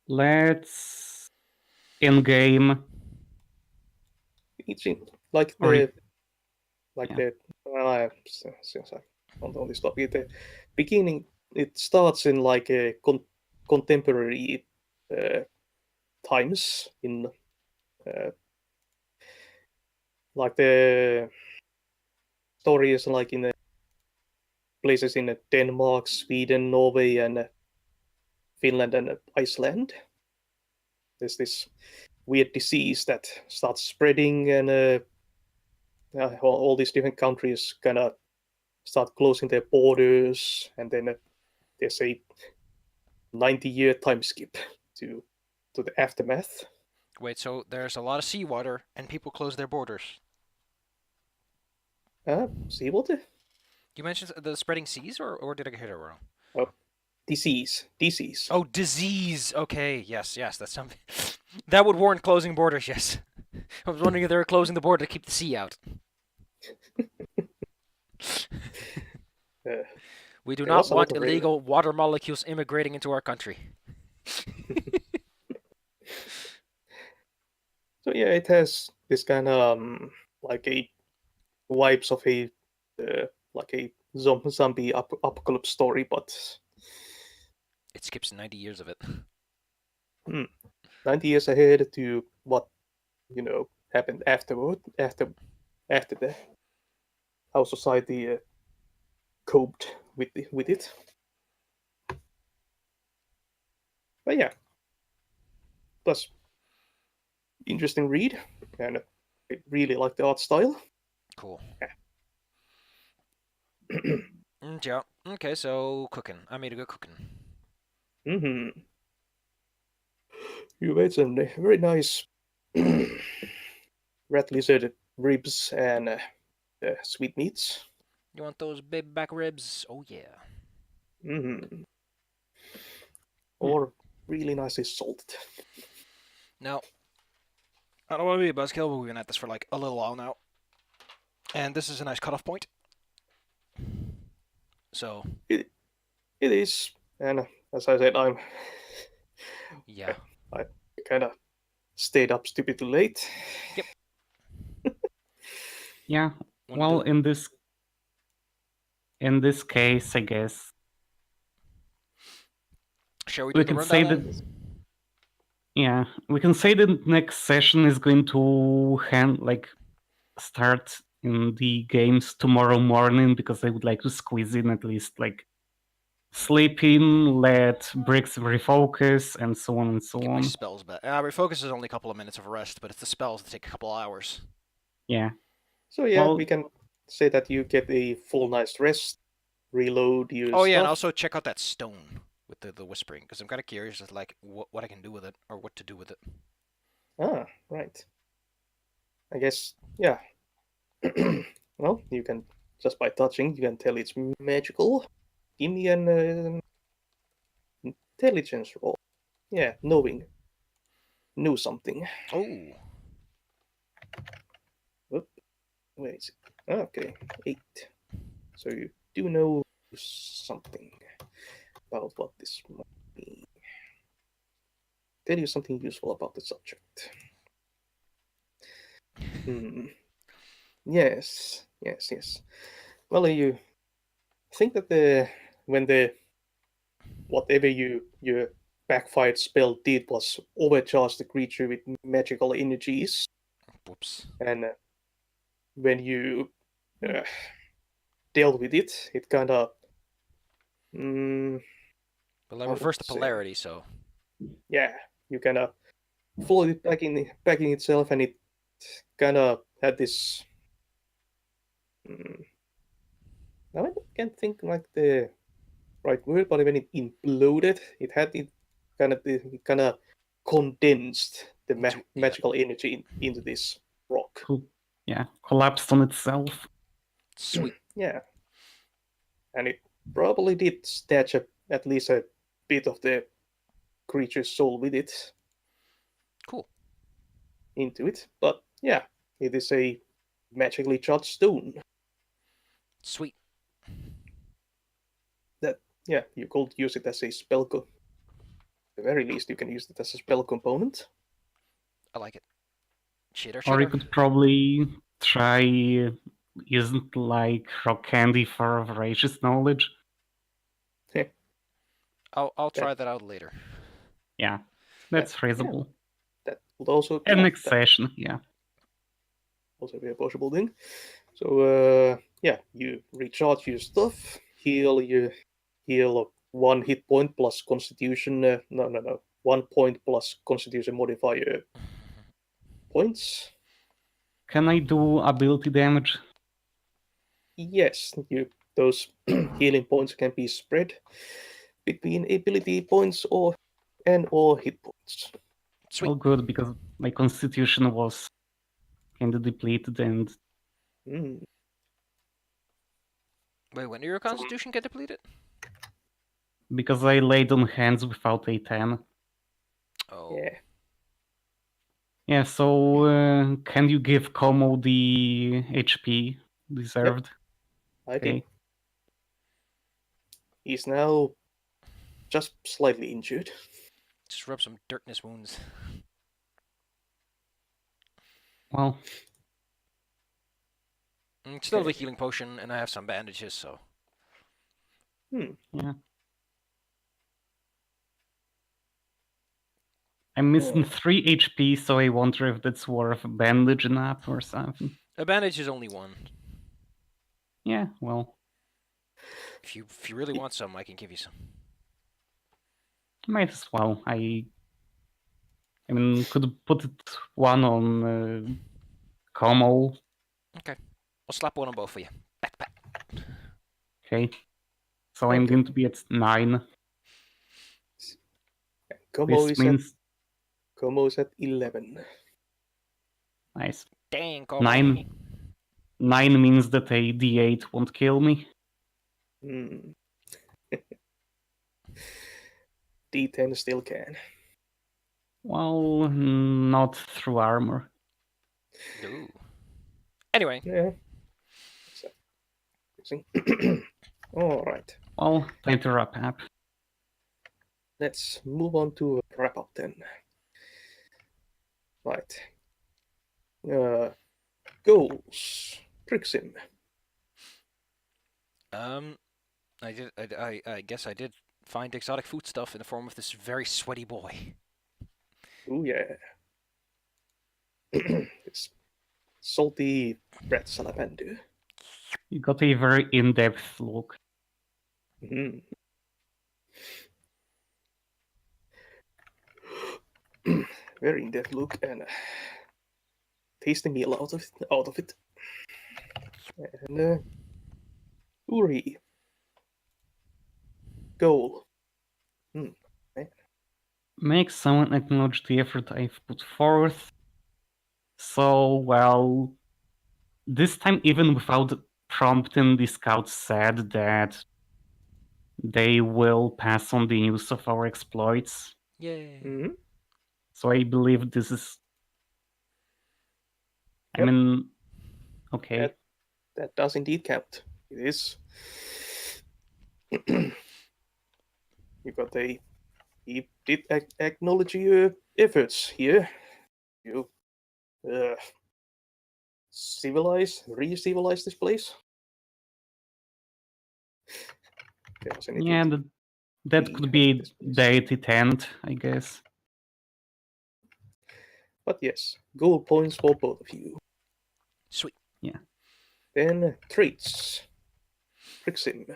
let's in-game. It's like the since I on this topic, the beginning it starts in like a contemporary times in like the story is like in places in Denmark, Sweden, Norway, and Finland and Iceland. There's this weird disease that starts spreading, and all these different countries kind of start closing their borders, and then there's a 90-year time skip to the aftermath. Wait, so there's a lot of seawater and people close their borders. Seawater? You mentioned the spreading seas, or did I get it wrong? Oh, Disease. Oh, disease. Okay, yes, that's something. That would warrant closing borders, yes. I was wondering if they were closing the border to keep the sea out. We do There not was a lot want of illegal water molecules immigrating into our country. So yeah, it has this kind of like a vibes of a like a zombie apocalypse story, but It skips 90 years of it. 90 years ahead to what happened afterward after the how society coped with it. But yeah, plus interesting read, and I really like the art style. Cool. Yeah. Yeah. Okay, so cooking. I made a good cooking. Mm-hmm. You made some very nice red lizard ribs and sweet meats. You want those big back ribs? Oh yeah. Mm-hmm. Or really nicely salted. Now, I don't want to be a buzzkill, but we've been at this for like a little while now. And this is a nice cutoff point. So. It is, and as I said, Yeah. I kind of stayed up stupidly late. Yep. Yeah. Well, in this case, I guess shall we we do the can rundown say then? that. Yeah, we can say the next session is going to start in the games tomorrow morning, because I would like to squeeze in at least like sleep in, let Bricks refocus, and so on and so Get my on. spells back. Refocus is only a couple of minutes of rest, but it's the spells that take a couple of hours. Yeah. So yeah, Well, we can say that you get a full night's rest, reload your Oh stuff. yeah, and also check out that stone with the whispering, because I'm kind of curious as like what I can do with it, or what to do with it. Ah, right. I guess, yeah. Well, you can, just by touching, you can tell it's magical. Give me an intelligence roll. Yeah, knowing. Know something. Oh. Where is it? Okay, 8. So you do know something about what this might be. Tell you something useful about the subject. Yes. Well, you think that when whatever your backfired spell did was overcharge the creature with magical energies, Whoops. and when you dealt with it, it kind of Well, I how would reversed I the say? polarity, so Yeah, you kind of followed it back in itself, and it kind of had this. Now I can't think like the right word, but when it imploded, it had it kind of condensed the magical energy into this rock. Yeah, collapsed on itself. Sweet. Yeah, and it probably did snatch at least a bit of the creature's soul with it. Cool. Into it, but yeah, it is a magically charged stone. Sweet. That yeah, you could use it as a spell. At the very least, you can use it as a spell component. I like it. Shitter. Or you could probably try isn't like rock candy for voracious knowledge. I'll try that out later. Yeah, that's reasonable. Yeah, that would also and next session, yeah. Also be a possible thing. So yeah, you recharge your stuff, heal 1 hit point plus Constitution. No, 1 point plus Constitution modifier points. Can I do ability damage? Yes, those healing points can be spread between ability points or hit points. Sweet. Oh, good, because my Constitution was kind of depleted and. Wait, when did your Constitution get depleted? because I laid on hands without a 10. Oh. Yeah. Yeah, so can you give Como the HP deserved? I did. He's now just slightly injured. Just rub some dirt in his wounds. Well, Still have a healing potion, and I have some bandages, so. yeah. I'm missing 3 HP, so I wonder if that's worth bandaging up or something. A bandage is only 1. Yeah, well, If you really want some, I can give you some. might as well. I mean, could put it 1 on Como. Okay. I'll slap 1 on both of you. Back. Okay. So I'm going to be at 9. Como This is at 11. Nice. Dang, Como. 9 means that a D8 won't kill me. D10 still can. Well, not through armor. Ooh. Anyway. Yeah. All right. Well, time to wrap up. Let's move on to wrap up then. Right. Goals. Trixim. I guess I did find exotic food stuff in the form of this very sweaty boy. Oh yeah. It's salty red salamander. You got a very in-depth look. Mm. Very in-depth look and tasty meal out of it. And Uri. Goal. Make someone acknowledge the effort I've put forth. So, well, this time, even without prompting, the scouts said that they will pass on the news of our exploits. Yay. Mm-hmm. So I believe this is... I mean, okay. That does indeed count. It is. He did acknowledge your efforts here. You re-civilize this place. Yeah, that could be a deity tent, I guess. But yes, goal points for both of you. Sweet. Yeah. Then traits. Trixim.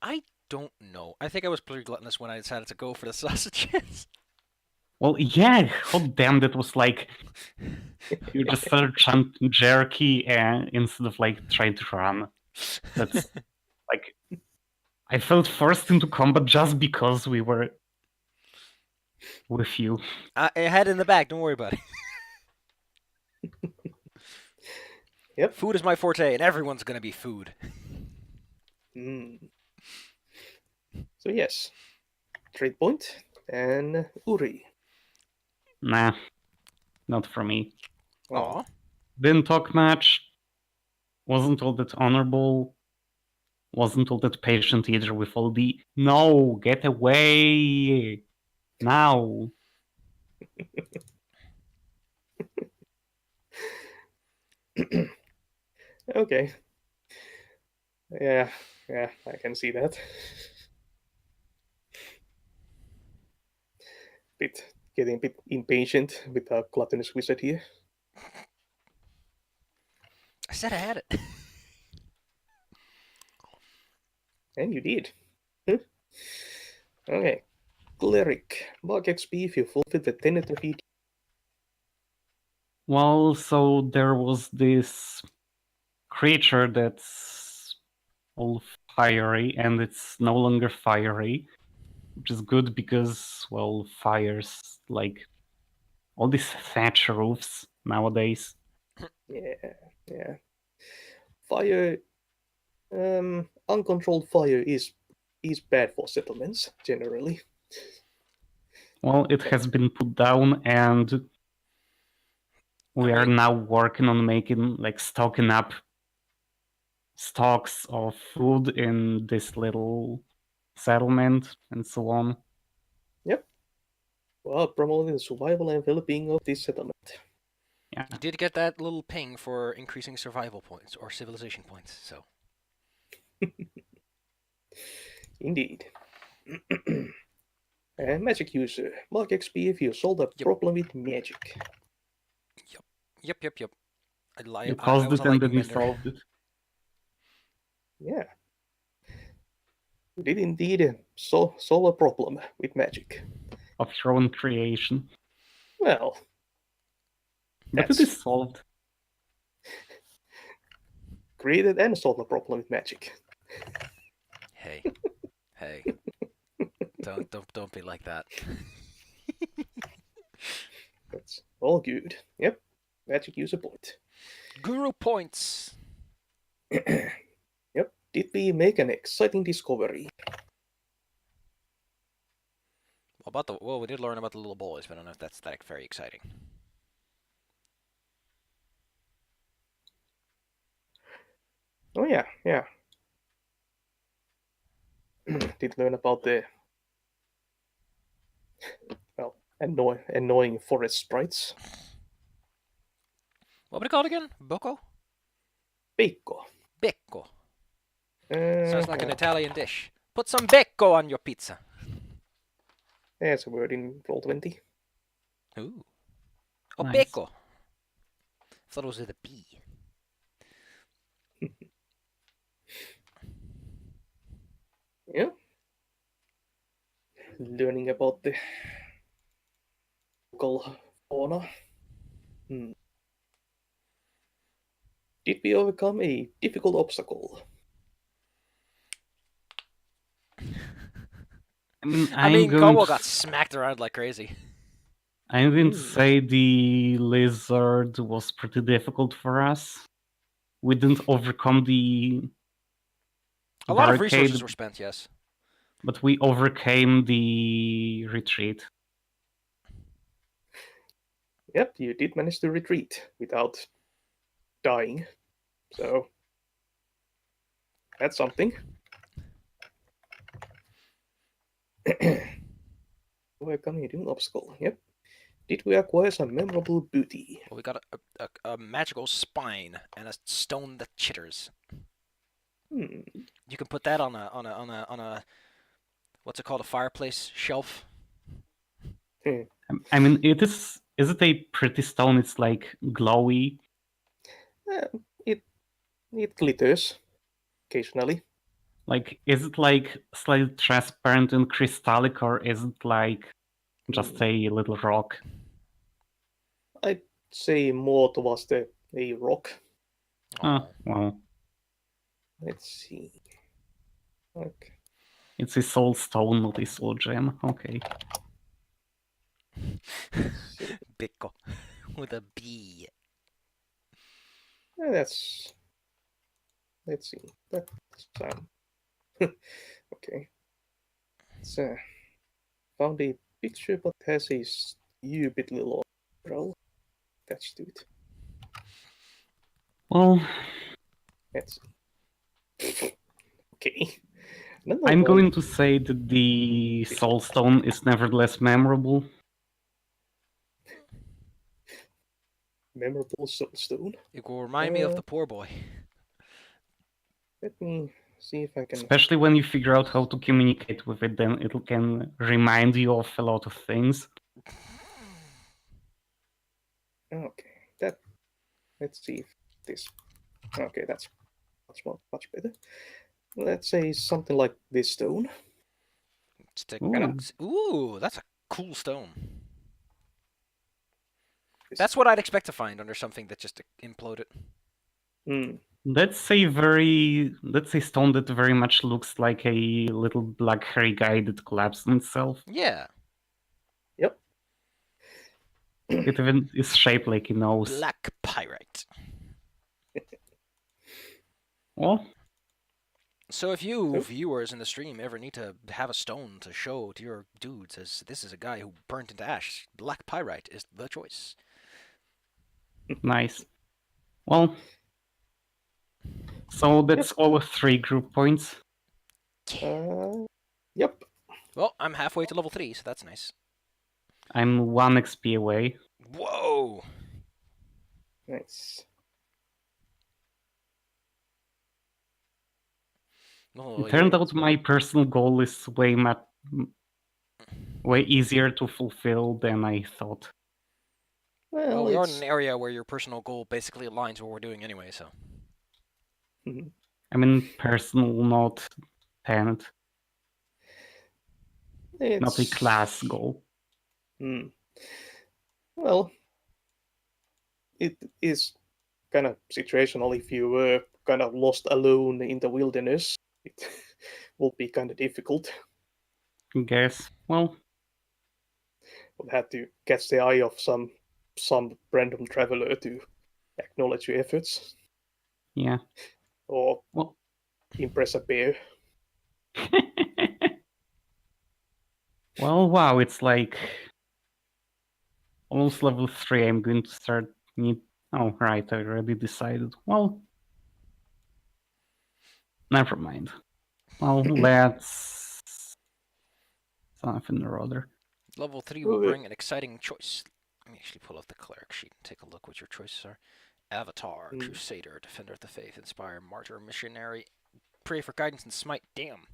I don't know. I think I was pretty gluttonous when I decided to go for the sausages. Well, yeah, hot damn, that was like you just started chanting jerky instead of like trying to run. That's like I felt forced into combat just because we were with you. I had it in the back. Don't worry about it. Yep. Food is my forte, and everyone's gonna be food. So yes, trait point and Uri. Nah, not for me. Aw. Didn't talk much. Wasn't all that honorable. Wasn't all that patient either with all the no, get away now. Okay. Yeah, I can see that. Getting a bit impatient with our gluttonous wizard here. I said I had it. And you did. Okay. Cleric. Mark XP if you fulfill the TTRPG. Well, so there was this creature that's all fiery, and it's no longer fiery, which is good because, well, fires like all these thatch roofs nowadays. Yeah. Fire, uncontrolled fire is is bad for settlements generally. Well, it has been put down, and we are now working on making, like, stocking up stocks of food in this little settlement and so on. Yep. Well, promoting the survival and well-being of this settlement. Yeah. You did get that little ping for increasing survival points or civilization points, so. Indeed. And magic user. Mark XP if you solve a problem with magic. Yep. I You caused was it a and lightning then you bender. solved it. Yeah. You did indeed solve a problem with magic. Of your own creation. Well, But that's it is solved. created and solved a problem with magic. Hey. Don't be like that. That's all good. Yep. Magic user point. Guru points. Yep. Did we make an exciting discovery? Well, we did learn about the little boys, but I don't know if that's that very exciting. Oh yeah. Did learn about the annoying forest sprites. What would it called again? Bocco? Becco. Becco. Sounds like an Italian dish. Put some becco on your pizza. There's a word in Roll20. Ooh. Oh, Nice. becco. I thought it was with a B. Yeah. Learning about the local fauna. Did we overcome a difficult obstacle? I mean, Kobo got smacked around like crazy. I'm going to say the lizard was pretty difficult for us. We didn't overcome the A lot of barricade, resources were spent, yes. but we overcame the retreat. Yep, you did manage to retreat without dying. So, that's something. Overcoming a difficult obstacle. Yep. Did we acquire some memorable booty? Well, we got a magical spine and a stone that chitters. You can put that on a what's it called, a fireplace shelf. I mean, is it a pretty stone? It's like glowy. It glitters occasionally. Like, is it like slightly transparent and crystallic, or is it like just a little rock? I'd say more towards a rock. Oh, well. Let's see. Okay. It's a soul stone, not a soul gem. Okay. Bicco with a B. That's. Let's see. That's okay. It's found a picture, but has a stupid little roll attached to it. Well, Let's see. Okay. I'm going to say that the soul stone is nevertheless memorable. Memorable soulstone. It will remind me of the poor boy. Let me see if I can. Especially when you figure out how to communicate with it, then it can remind you of a lot of things. Okay, let's see if this. Okay, that's much better. Let's say something like this stone. Ooh, that's a cool stone. That's what I'd expect to find under something that just imploded. That's a stone that very much looks like a little black hairy guy that collapsed on itself. Yeah. Yep. It even is shaped like a nose. Black pyrite. Well, So if you So? viewers in the stream ever need to have a stone to show to your dudes as this is a guy who burnt into ash, black pyrite is the choice. Nice. Well, so that's all 3 group points. Yep. Well, I'm halfway to level 3, so that's nice. I'm 1 XP away. Whoa! Nice. Oh, It turned yeah. out my personal goal is way easier to fulfill than I thought. Well, Well, we are in it's... an area where your personal goal basically aligns with what we're doing anyway, so. I mean, personal, not tenant. Not a class goal. Well, it is kind of situational. If you were kind of lost alone in the wilderness, it would be kind of difficult. I guess. Well, Would have to catch the eye of some random traveler to acknowledge your efforts. yeah. Or Well, impress a bear. well, wow, it's like almost level 3. I'm going to start Oh, right, I already decided. Well, never mind. Well, let's something or other. Level 3 will bring an exciting choice. Let me actually pull up the cleric sheet and take a look what your choices are. Avatar, Crusader, Defender of the Faith, Inspire, Martyr, Missionary, Pray for Guidance, and Smite. Damn.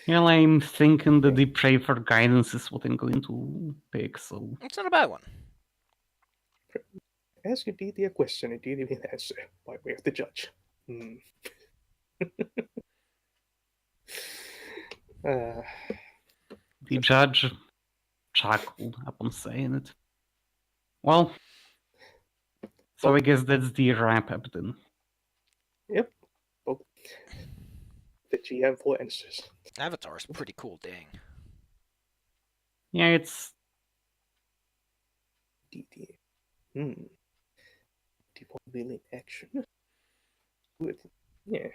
Well, I'm thinking that the Pray for Guidance is what I'm going to pick, so... It's not a bad one. Ask your DD a question and DD will answer by way of the judge. The judge chuckled upon saying it. Well, so I guess that's the wrap-up then. Yep. Well, the GM for answers. Avatar is pretty cool, dang. Yeah, it's... DD. Default will in action. Good. Yeah.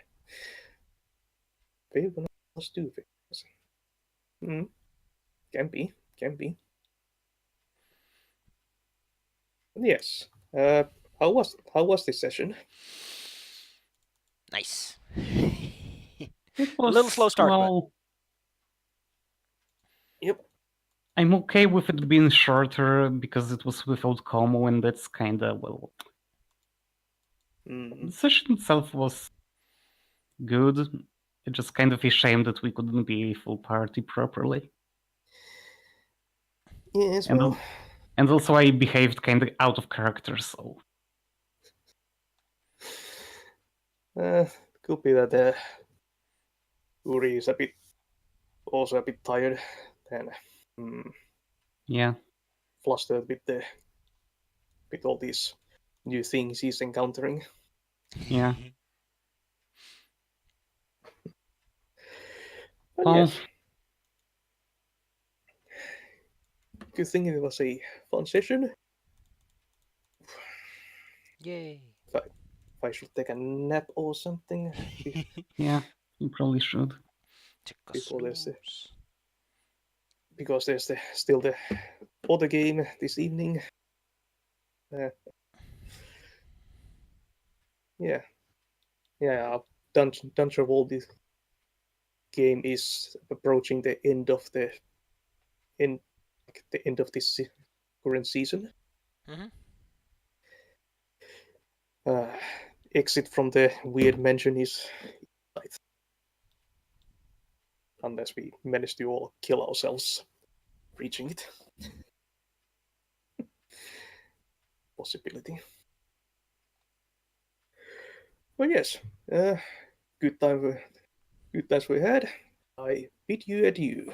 They will not do things. Can be. Yes. How was this session? Nice. It was, a little slow start, well, Yep. I'm okay with it being shorter because it was without Como, and that's kinda, well... The session itself was good. It's just kind of a shame that we couldn't be a full party properly. Yes, and also I behaved kind of out of character, so... Could be that Uri is also a bit tired and yeah, flustered with all these new things he's encountering. Yeah. But Well, yes. Good thing it was a fun session. Yay. If I should take a nap or something. yeah, you probably should. Because there's still the other game this evening. Dungeon World this game is approaching the end of this current season. Exit from the weird mansion is right. Unless we manage to all kill ourselves reaching it. Possibility. But yes, good times we had. I bid you adieu.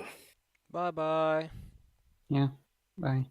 Bye-bye. Yeah, bye.